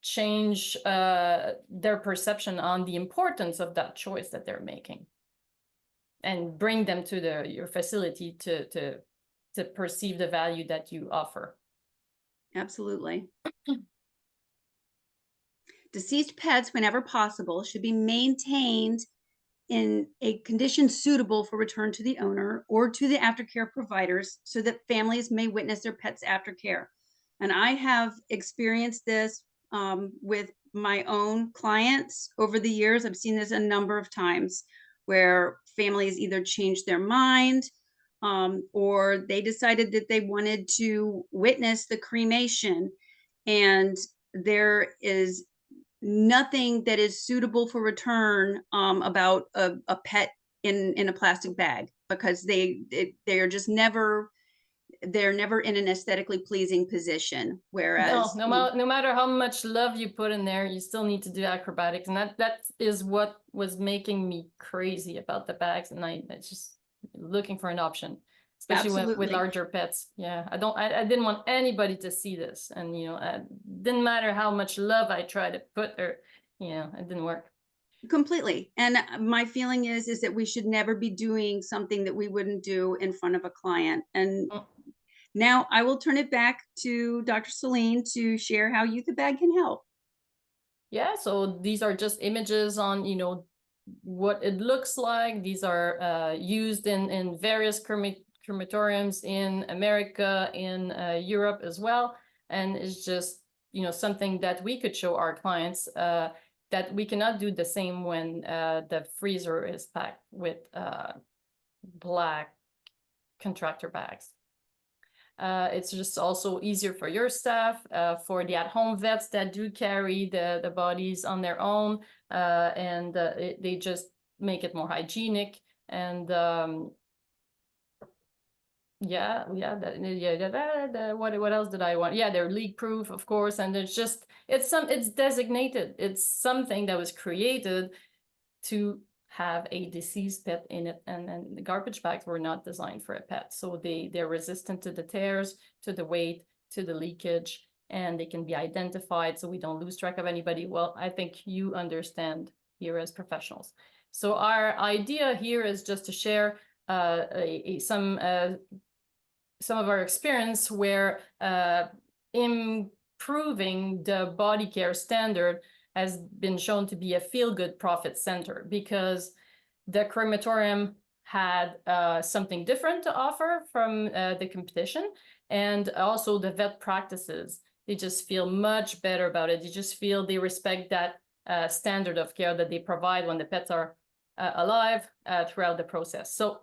change their perception on the importance of that choice that they're making, and bring them to your facility to perceive the value that you offer. Absolutely. Deceased pets, whenever possible, should be maintained in a condition suitable for return to the owner or to the aftercare providers, so that families may witness their pets' aftercare. And I have experienced this with my own clients over the years. I've seen this a number of times where families either change their mind or they decided that they wanted to witness the cremation, and there is nothing that is suitable for return about a pet in a plastic bag, because they are just never, they're never in an aesthetically pleasing position. Whereas No matter how much love you put in there, you still need to do acrobatics, and that is what was making me crazy about the bags. And I just looking for an option, especially with Absolutely. larger pets. Yeah, I didn't want anybody to see this, and didn't matter how much love I tried to put there, it didn't work. Completely. And my feeling is that we should never be doing something that we wouldn't do in front of a client. And Mm. now I will turn it back to Dr. Celine to share how You the Bag can help. Yeah, so these are just images on, what it looks like. These are used in various crematoriums in America, in Europe as well. And it's just, something that we could show our clients that we cannot do the same when the freezer is packed with black contractor bags. It's just also easier for your staff, for the at-home vets that do carry the bodies on their own, and they just make it more hygienic. And what else did I want? Yeah, they're leak proof, of course, and it's designated. It's something that was created to have a deceased pet in it, and the garbage bags were not designed for a pet, so they're resistant to the tears, to the weight, to the leakage, and they can be identified so we don't lose track of anybody. Well, I think you understand here as professionals. So our idea here is just to share some of our experience where improving the body care standard has been shown to be a feel-good profit center, because the crematorium had something different to offer from the competition, and also the vet practices. They just feel much better about it. You just feel they respect that standard of care that they provide when the pets are alive throughout the process. So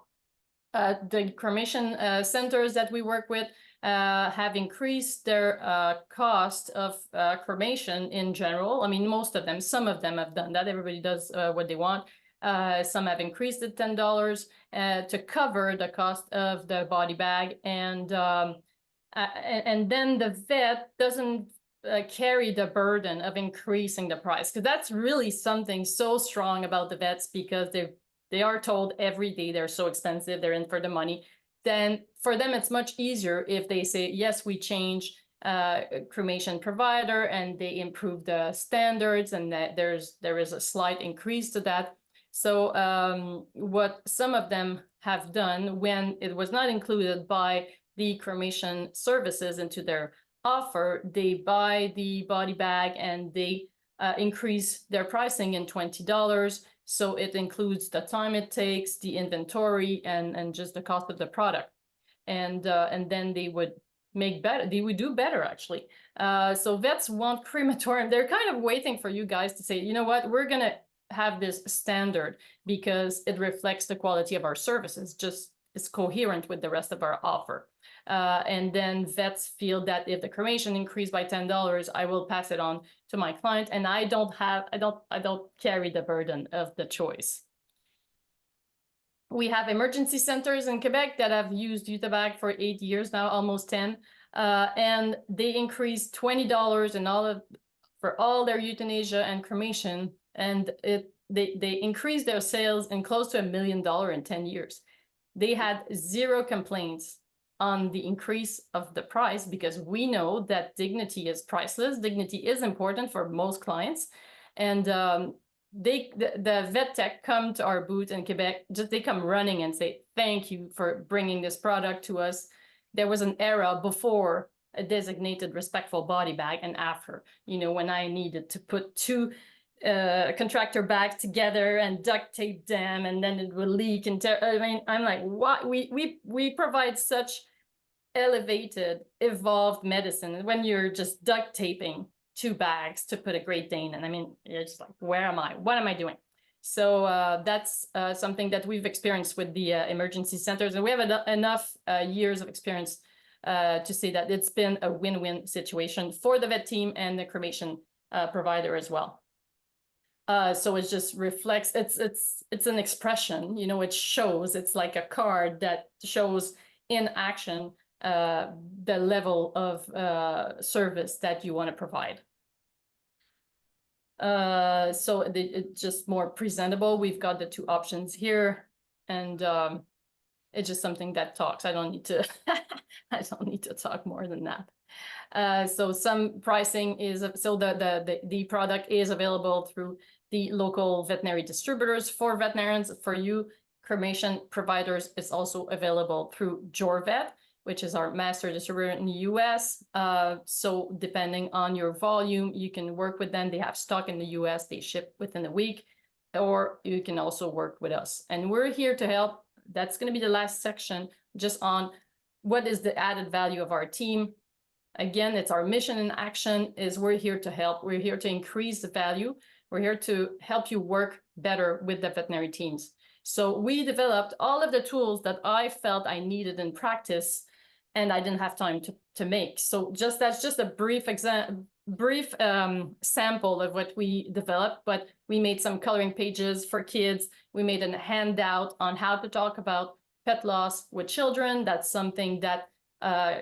the cremation centers that we work with have increased their cost of cremation in general. I mean, most of them, some of them have done that. Everybody does what they want. Some have increased it $10 to cover the cost of the body bag. And then the vet doesn't carry the burden of increasing the price, because that's really something so strong about the vets, because they are told every day they're so expensive, they're in for the money. Then for them, it's much easier if they say, yes, we change cremation provider and they improve the standards, and that there is a slight increase to that. So what some of them have done, when it was not included by the cremation services into their offer, they buy the body bag and they increase their pricing in $20. So it includes the time it takes, the inventory, and just the cost of the product. And then they would make better, they would do better, actually. So vets want crematorium. They're kind of waiting for you guys to say, you know what, we're going to have this standard because it reflects the quality of our services, just it's coherent with the rest of our offer. And then vets feel that if the cremation increased by $10, I will pass it on to my client, and I don't carry the burden of the choice. We have emergency centers in Quebec that have used You the Bag for 8 years now, almost 10, and they increased $20 for all their euthanasia and cremation, and they increased their sales in close to $1 million in 10 years. They had 0 complaints on the increase of the price, because we know that dignity is priceless. Dignity is important for most clients. And the vet tech come to our booth in Quebec, they come running and say, thank you for bringing this product to us. There was an era before a designated respectful body bag and after, when I needed to put 2 contractor bags together and duct tape them, and then it will leak. And I mean, I'm like, what? We provide such elevated, evolved medicine when you're just duct taping 2 bags to put a Great Dane. And I mean, it's like, where am I? What am I doing? So that's something that we've experienced with the emergency centers, and we have enough years of experience to say that it's been a win-win situation for the vet team and the cremation provider as well. So it just reflects, it's an expression, you know, it shows, it's like a card that shows in action the level of service that you want to provide. So it's just more presentable. We've got the two options here, and it's just something that talks. I don't need to I don't need to talk more than that. So some pricing is, so the product is available through the local veterinary distributors for veterinarians. For you cremation providers, it's also available through JorVet, which is our master distributor in the US. So depending on your volume, you can work with them. They have stock in the US, they ship within a week, or you can also work with us. And we're here to help. That's going to be the last section, just on what is the added value of our team. Again, it's our mission in action is we're here to help. We're here to increase the value. We're here to help you work better with the veterinary teams. So we developed all of the tools that I felt I needed in practice, and I didn't have time to make. So that's just a brief sample of what we developed, but we made some coloring pages for kids. We made a handout on how to talk about pet loss with children. That's something that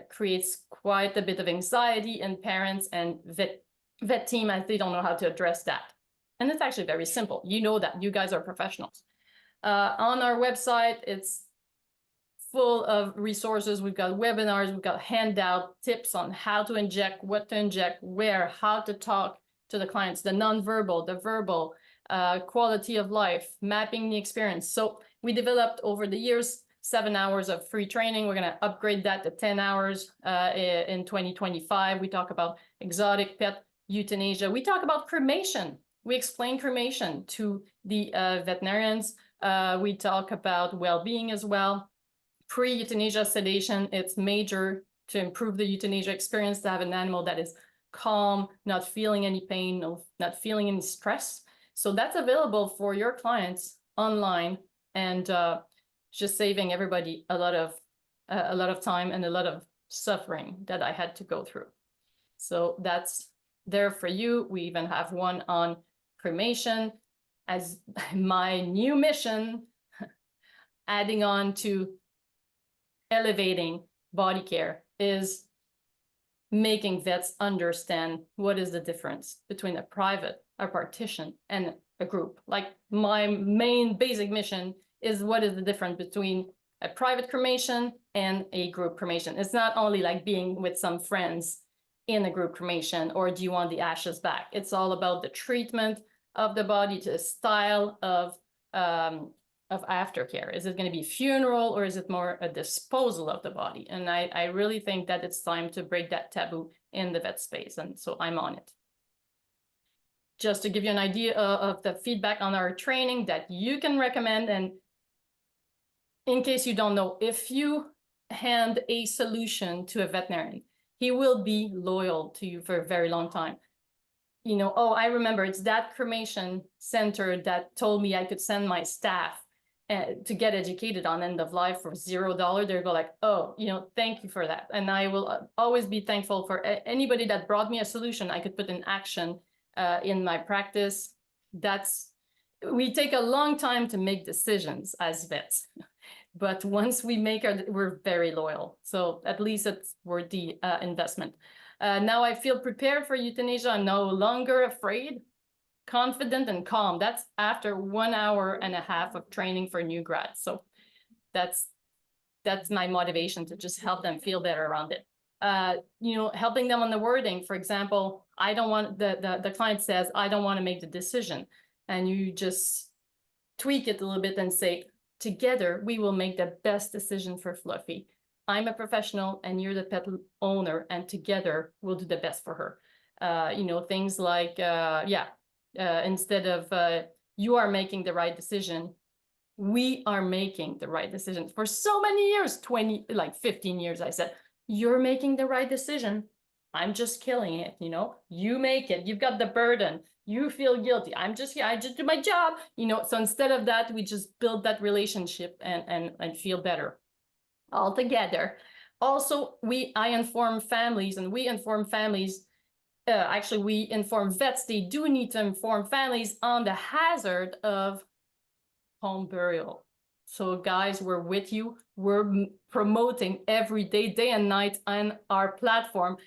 creates quite a bit of anxiety in parents and vet team, as they don't know how to address that. And it's actually very simple. You know that, you guys are professionals. On our website, it's full of resources. We've got webinars, we've got handout tips on how to inject, what to inject, where, how to talk to the clients, the nonverbal, the verbal, quality of life, mapping the experience. So we developed over the years 7 hours of free training. We're going to upgrade that to 10 hours in 2025. We talk about exotic pet euthanasia. We talk about cremation. We explain cremation to the veterinarians. We talk about well-being as well. Pre-euthanasia sedation, it's major to improve the euthanasia experience, to have an animal that is calm, not feeling any pain, not feeling any stress. So that's available for your clients online, and just saving everybody a lot of time and a lot of suffering that I had to go through. So that's there for you. We even have one on cremation as my new mission, adding on to elevating body care, is making vets understand what is the difference between a private, a partition, and a group. Like, my main basic mission is what is the difference between a private cremation and a group cremation. It's not only like being with some friends in a group cremation, or do you want the ashes back? It's all about the treatment of the body, to the style of aftercare. Is it going to be funeral, or is it more a disposal of the body? And I really think that it's time to break that taboo in the vet space, and so I'm on it. Just to give you an idea of the feedback on our training that you can recommend, and in case you don't know, if you hand a solution to a veterinarian, he will be loyal to you for a very long time. You know, oh, I remember, it's that cremation center that told me I could send my staff to get educated on end of life for $0. They'll go like, oh, you know, thank you for that. And I will always be thankful for anybody that brought me a solution I could put in action in my practice. We take a long time to make decisions as vets, but once we make we're very loyal. So at least it's worth the investment. Now I feel prepared for euthanasia. I'm no longer afraid, confident and calm. That's after 1.5 hours of training for new grads. So that's my motivation, to just help them feel better around it. You know, helping them on the wording. For example, I don't want the client says, I don't want to make the decision. And you just tweak it a little bit and say, together, we will make the best decision for Fluffy. I'm a professional and you're the pet owner, and together we'll do the best for her. You know, things like, instead of you are making the right decision, we are making the right decision. For so many years, 15 years, I said, you're making the right decision. I'm just killing it, you know, you make it, you've got the burden, you feel guilty, I'm just here, I just do my job, you know. So instead of that, we just build that relationship and feel better all together. Also, I inform families, and we inform families, actually we inform vets, they do need to inform families on the hazard of home burial. So guys, we're with you. We're promoting every day, day and night on our platform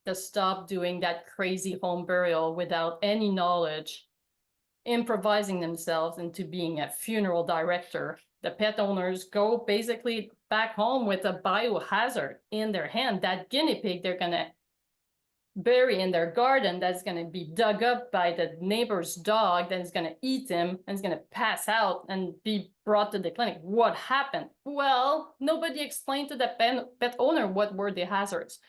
to stop doing that crazy home burial without any knowledge, improvising themselves into being a funeral director. The pet owners go basically back home with a biohazard in their hand, that guinea pig they're gonna bury in their garden, that's going to be dug up by the neighbor's dog, then it's going to eat him and it's going to pass out and be brought to the clinic. What happened? Well, nobody explained to the pet owner what were the hazards.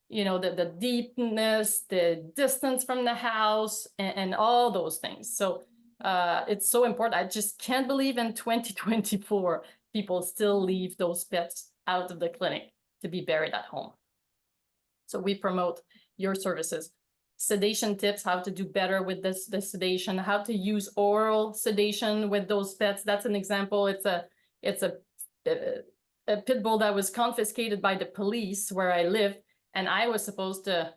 You know, the deepness, the distance from the house, and all those things. So it's so important. I just can't believe in 2024, people still leave those pets out of the clinic to be buried at home. So we promote your services. Sedation tips, how to do better with the sedation, how to use oral sedation with those pets. That's an example. It's a pit bull that was confiscated by the police where I live, and I was supposed to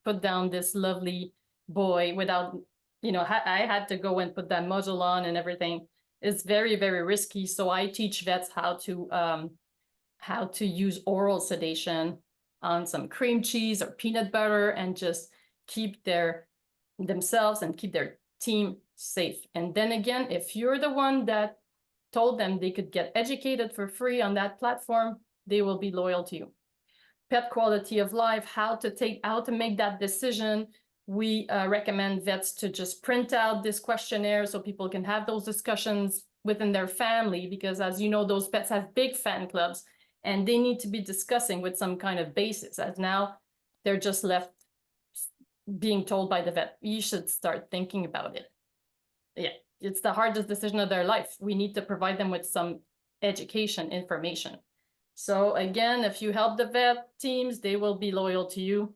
put down this lovely boy without, you know, I had to go and put that muzzle on and everything. It's very, very risky. So I teach vets how to use oral sedation on some cream cheese or peanut butter, and just keep themselves and keep their team safe. And then again, if you're the one that told them they could get educated for free on that platform, they will be loyal to you. Pet quality of life, how to make that decision. We recommend vets to just print out this questionnaire so people can have those discussions within their family, because as you know, those pets have big fan clubs, and they need to be discussing with some kind of basis, as now they're just left being told by the vet, you should start thinking about it. Yeah, it's the hardest decision of their life. We need to provide them with some education, information. So again, if you help the vet teams, they will be loyal to you.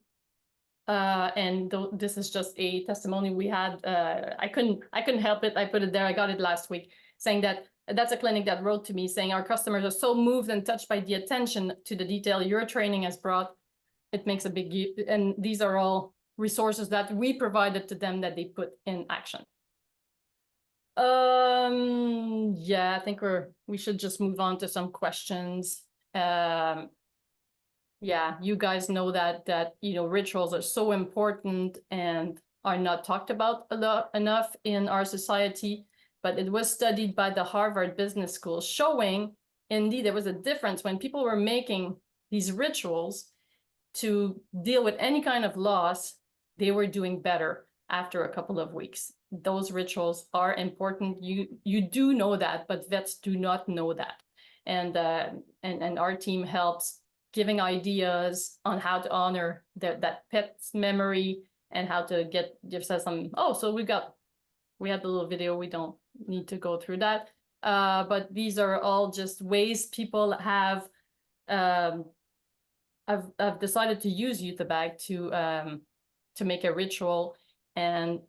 And this is just a testimony we had. I couldn't help it. I put it there. I got it last week, saying that's a clinic that wrote to me saying, our customers are so moved and touched by the attention to the detail your training has brought. It makes a big, and these are all resources that we provided to them that they put in action. Yeah, I think we should just move on to some questions. Yeah, you guys know that you know, rituals are so important and are not talked about enough in our society. But it was studied by the Harvard Business School, showing indeed there was a difference when people were making these rituals to deal with any kind of loss. They were doing better after a couple of weeks. Those rituals are important. You do know that, but vets do not know that. And our team helps giving ideas on how to honor that pet's memory, and how to give some. Oh, so we had the little video. We don't need to go through that. But these are all just ways people have decided to use Euthabag to make a ritual and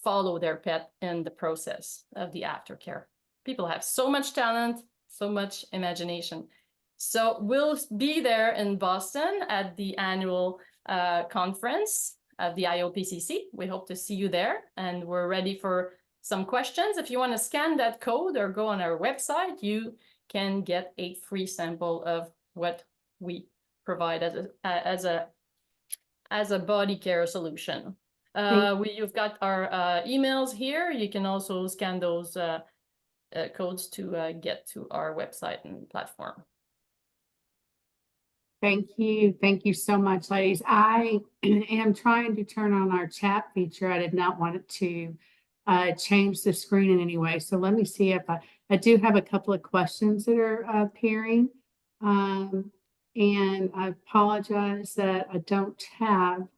follow their pet in the process of the aftercare. People have so much talent, so much imagination. So we'll be there in Boston at the annual conference of the IOPCC. We hope to see you there, and we're ready for some questions. If you want to scan that code or go on our website, you can get a free sample of what we provide as a body care solution. You've got our emails here. You can also scan those codes to get to our website and platform. Thank you. Thank you so much, ladies. I am trying to turn on our chat feature. I did not want it to change the screen in any way. So let me see if I do have a couple of questions that are appearing. And I apologize that I don't have.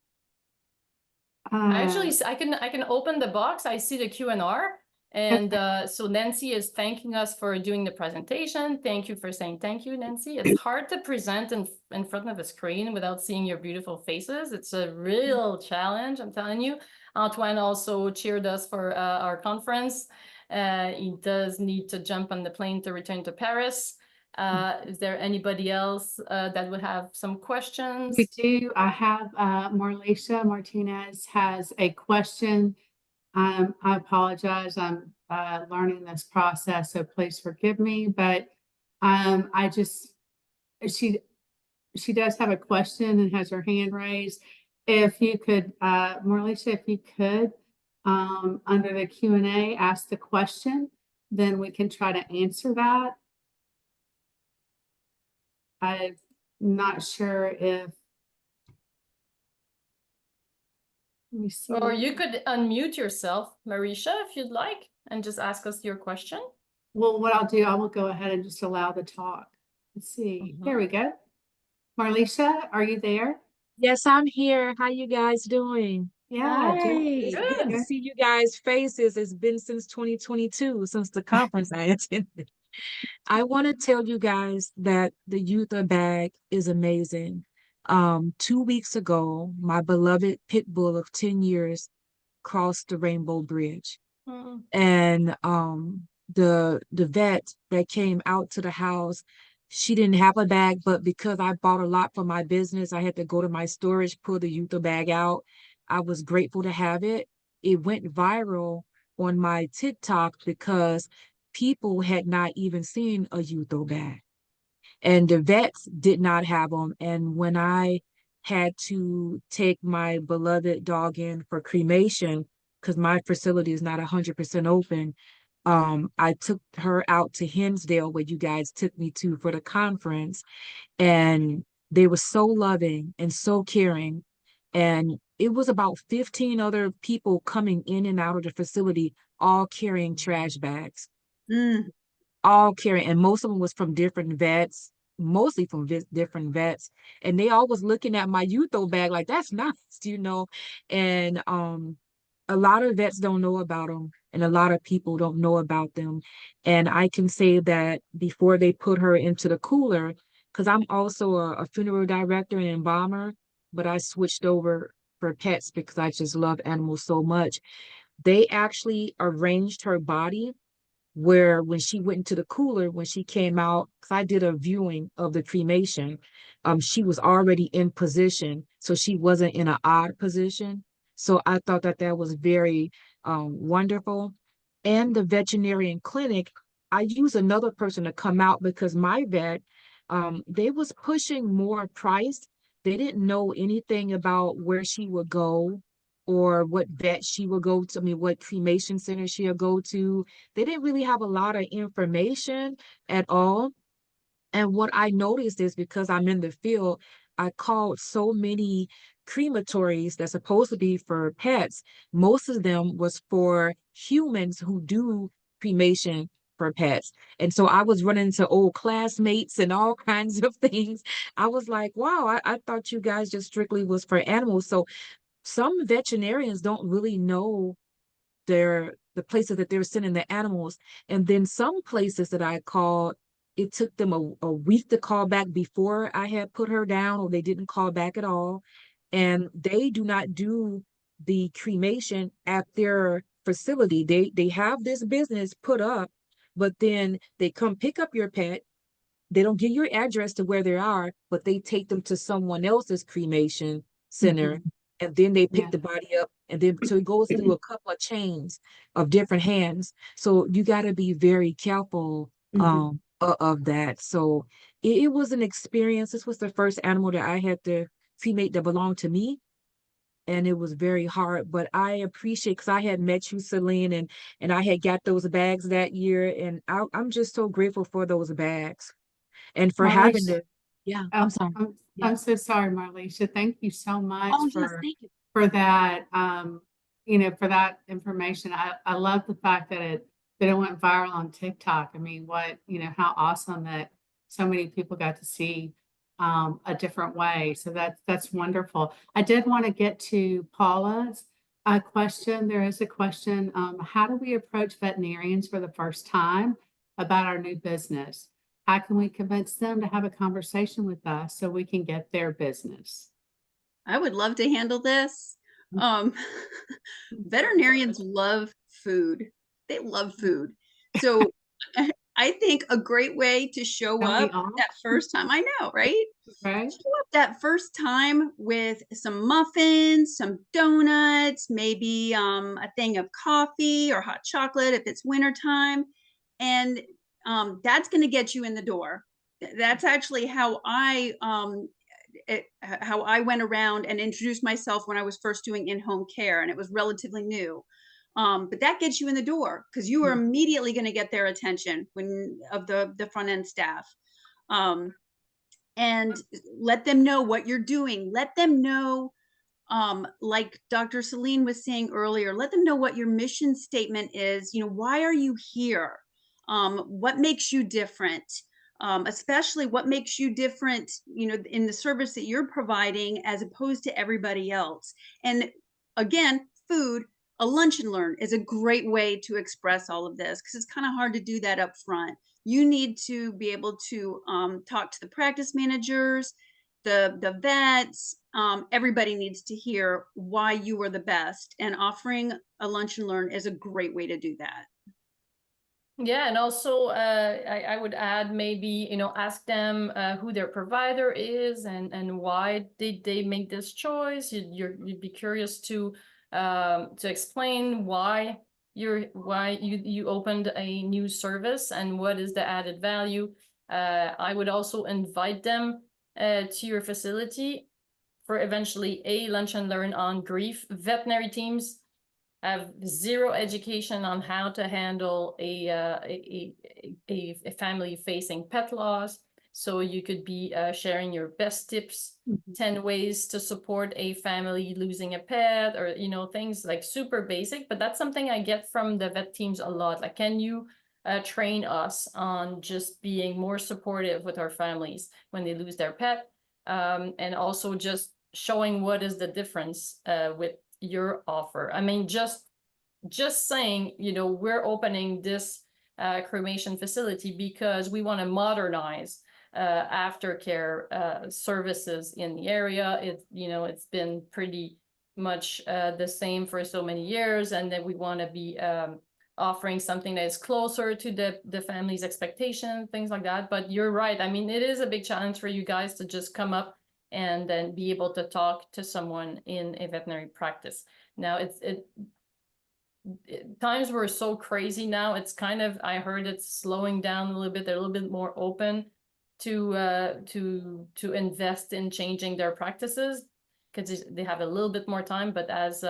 Actually, I can open the box. I see the Q&R, And so Nancy is thanking us for doing the presentation. Thank you for saying thank you, Nancy. It's hard to present in front of a screen without seeing your beautiful faces. It's a real challenge, I'm telling you. Antoine also cheered us for our conference. He does need to jump on the plane to return to Paris. Is there anybody else that would have some questions? We do. I have Marlisha Martinez has a question. I apologize. I'm learning this process, so please forgive me. But I just she does have a question and has her hand raised. If you could, Marlisha, if you could, under the Q&A, ask the question, then we can try to answer that. I'm not sure if. Let me see. Or you could unmute yourself, Marisha, if you'd like, and just ask us your question. Well, what I'll do, I will go ahead and just allow the talk. Let's see. There we go. Marlisha, are you there? Yes, I'm here. How you guys doing? Yeah, Hi. good. Good to see you guys' faces. It's been since 2022, since the conference I attended. I want to tell you guys that the Uther bag is amazing. 2 weeks ago, my beloved pit bull of 10 years crossed the Rainbow Bridge. And the vet that came out to the house, she didn't have a bag, but because I bought a lot for my business, I had to go to my storage, pull the Uther bag out. I was grateful to have it. It went viral on my TikTok because people had not even seen a Uther bag. And the vets did not have them. And when I had to take my beloved dog in for cremation, because my facility is not 100% open, I took her out to Hinsdale, where you guys took me to for the conference, and they were so loving and so caring. And it was about 15 other people coming in and out of the facility, all carrying trash bags. All carrying, and most of them was from different vets, mostly from different vets. And they all was looking at my Utho bag like, that's nice, you know. And a lot of vets don't know about them, and a lot of people don't know about them. And I can say that before they put her into the cooler, because I'm also a funeral director and embalmer, but I switched over for pets because I just love animals so much. They actually arranged her body where when she went into the cooler, when she came out, because I did a viewing of the cremation, she was already in position, so she wasn't in an odd position. So I thought that that was very wonderful. And the veterinarian clinic, I used another person to come out because my vet, they was pushing more price. They didn't know anything about where she would go or what vet she would go to, I mean, what cremation center she'll go to. They didn't really have a lot of information at all. And what I noticed is because I'm in the field, I called so many crematories that's supposed to be for pets. Most of them was for humans who do cremation for pets. And so I was running into old classmates and all kinds of things. I was like, wow, I thought you guys just strictly was for animals. So some veterinarians don't really know the places that they're sending the animals. And then some places that I called, it took them a week to call back before I had put her down, or they didn't call back at all. And they do not do the cremation at their facility. They have this business put up, but then they come pick up your pet. They don't give your address to where they are, but they take them to someone else's cremation center. And then they pick the body up, and then so it goes through a couple of chains of different hands. So you got to be very careful of that. So it was an experience. This was the first animal that I had to cremate that belonged to me, and it was very hard. But I appreciate, because I had met you, Celine, and I had got those bags that year, and I'm just so grateful for those bags and for having Marlisha, the. I'm sorry. I'm so sorry, Marlisha. Thank you so much Oh, yes, thank you. for that, for that information. I love the fact that it went viral on TikTok. I mean, how awesome that so many people got to see a different way. So that's wonderful. I did want to get to Paula's A question, there is a question. How do we approach veterinarians for the first time about our new business? How can we convince them to have a conversation with us so we can get their business? I would love to handle this. Um, veterinarians love food. They love food. So I think a great way to show Don't we up all? that first time, I know, right? Right? Show up that first time with some muffins, some donuts, maybe a thing of coffee or hot chocolate if it's wintertime. And that's going to get you in the door. That's actually how I went around and introduced myself when I was first doing in-home care, and it was relatively new. But that gets you in the door because you are immediately going to get their attention of the front end staff. And let them know what you're doing. Let them know, like Dr. Celine was saying earlier, let them know what your mission statement is. Why are you here? What makes you different? Especially what makes you different, in the service that you're providing as opposed to everybody else. And again, food, a lunch and learn is a great way to express all of this because it's kind of hard to do that up front. You need to be able to talk to the practice managers, the vets. Everybody needs to hear why you are the best, and offering a lunch and learn is a great way to do that. Yeah, and also I would add maybe, ask them who their provider is and why did they make this choice. You'd be curious to explain why you opened a new service and what is the added value. I would also invite them to your facility for eventually a lunch and learn on grief. Veterinary teams have zero education on how to handle a family-facing pet loss. So you could be sharing your best tips, 10 ways to support a family losing a pet, or things like super basic. But that's something I get from the vet teams a lot. Like, can you train us on just being more supportive with our families when they lose their pet, and also just showing what is the difference with your offer. I mean, just saying, we're opening this cremation facility because we want to modernize aftercare services in the area. It's been pretty much the same for so many years, and then we want to be offering something that is closer to the family's expectation, things like that. But you're right. I mean, it is a big challenge for you guys to just come up and then be able to talk to someone in a veterinary practice. Now, times were so crazy now. It's kind of, I heard it's slowing down a little bit. They're a little bit more open to invest in changing their practices because they have a little bit more time. But as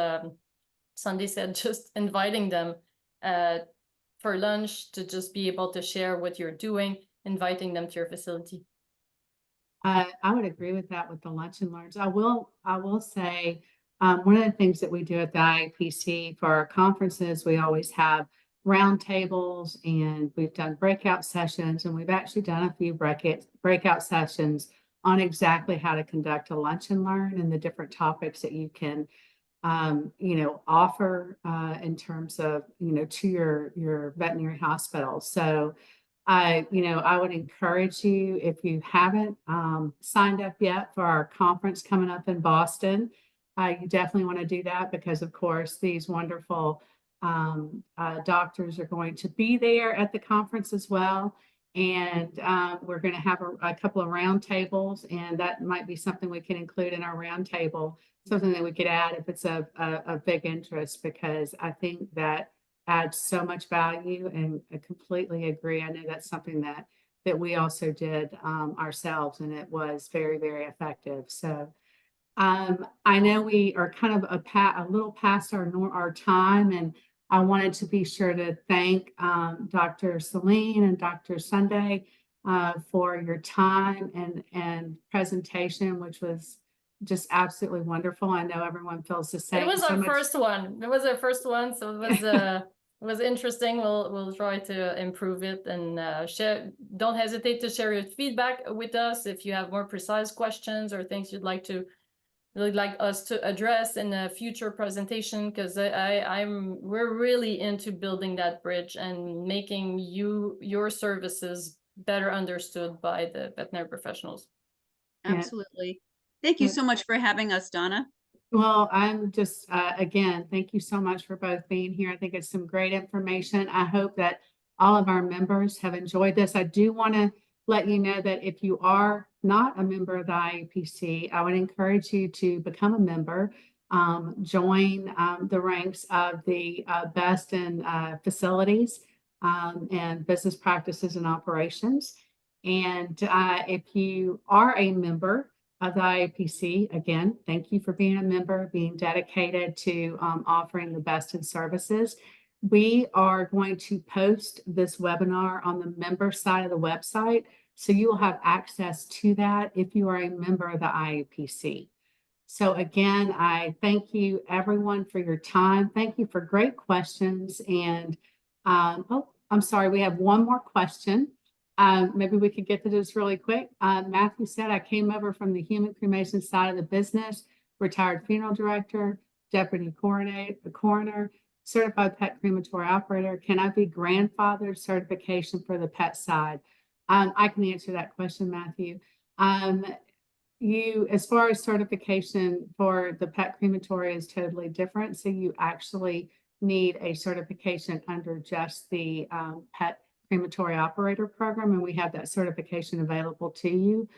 Sunday said, just inviting them for lunch to just be able to share what you're doing, inviting them to your facility. I would agree with that with the lunch and learns. I will say one of the things that we do at the IAPC for our conferences, we always have roundtables, and we've done breakout sessions, and we've actually done a few breakout sessions on exactly how to conduct a lunch and learn and the different topics that you can offer in terms of, to your veterinary hospital. So I would encourage you, if you haven't signed up yet for our conference coming up in Boston, you definitely want to do that because, of course, these wonderful doctors are going to be there at the conference as well. And we're going to have a couple of roundtables, and that might be something we can include in our roundtable, something that we could add if it's a big interest, because I think that adds so much value, and I completely agree. I know that's something that we also did ourselves, and it was very, very effective. So I know we are kind of a little past our time, and I wanted to be sure to thank Dr. Celine and Dr. Sunday for your time and presentation, which was just absolutely wonderful. I know everyone feels the same. It was our first one. It was our first one, so it was it was interesting. We'll try to improve it, and share. Don't hesitate to share your feedback with us if you have more precise questions or things you'd like to would like us to address in a future presentation, because we're really into building that bridge and making your services better understood by the veterinary professionals. Yeah. Absolutely. Thank you Yeah. so much for having us, Donna. Well, I'm just, again, thank you so much for both being here. I think it's some great information. I hope that all of our members have enjoyed this. I do want to let you know that if you are not a member of the IAPC, I would encourage you to become a member, join the ranks of the best in facilities and business practices and operations. And if you are a member of the IAPC, again, thank you for being a member, being dedicated to offering the best in services. We are going to post this webinar on the member side of the website, so you will have access to that if you are a member of the IAPC. So again, I thank you everyone for your time. Thank you for great questions. And oh, I'm sorry, we have one more question. Maybe we could get to this really quick. Matthew said, I came over from the human cremation side of the business, retired funeral director, deputy coroner, certified pet crematory operator. Can I be grandfathered certification for the pet side? I can answer that question, Matthew. As far as certification for the pet crematory is totally different. So you actually need a certification under just the pet crematory operator program, and we have that certification available to you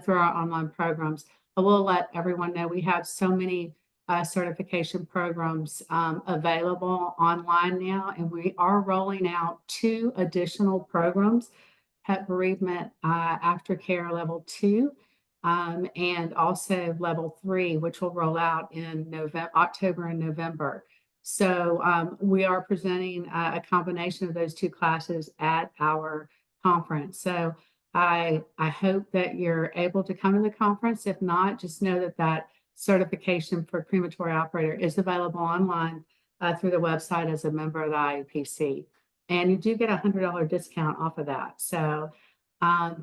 through our online programs. I will let everyone know we have so many certification programs available online now, and we are rolling out 2 additional programs, Pet Bereavement Aftercare Level 2, and also Level 3, which will roll out in October and November. So we are presenting a combination of those 2 classes at our conference. So I hope that you're able to come to the conference. If not, just know that that certification for crematory operator is available online through the website as a member of the IAPC. And you do get a $100 discount off of that. So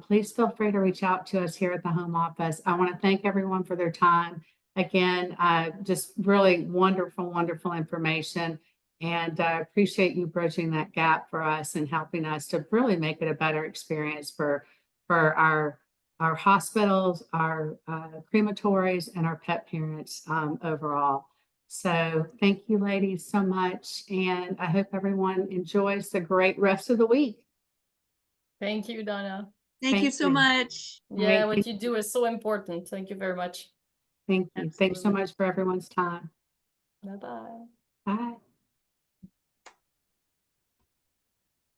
please feel free to reach out to us here at the home office. I want to thank everyone for their time. Again, just really wonderful, wonderful information. And I appreciate you bridging that gap for us and helping us to really make it a better experience for our hospitals, our crematories, and our pet parents overall. So thank you, ladies, so much. And I hope everyone enjoys the great rest of the week. Thank you, Donna. Thank you so much. Yeah, Great. what you do is so important. Thank you very much. Thank you. Thanks so Absolutely. much for everyone's time. Bye-bye. Bye.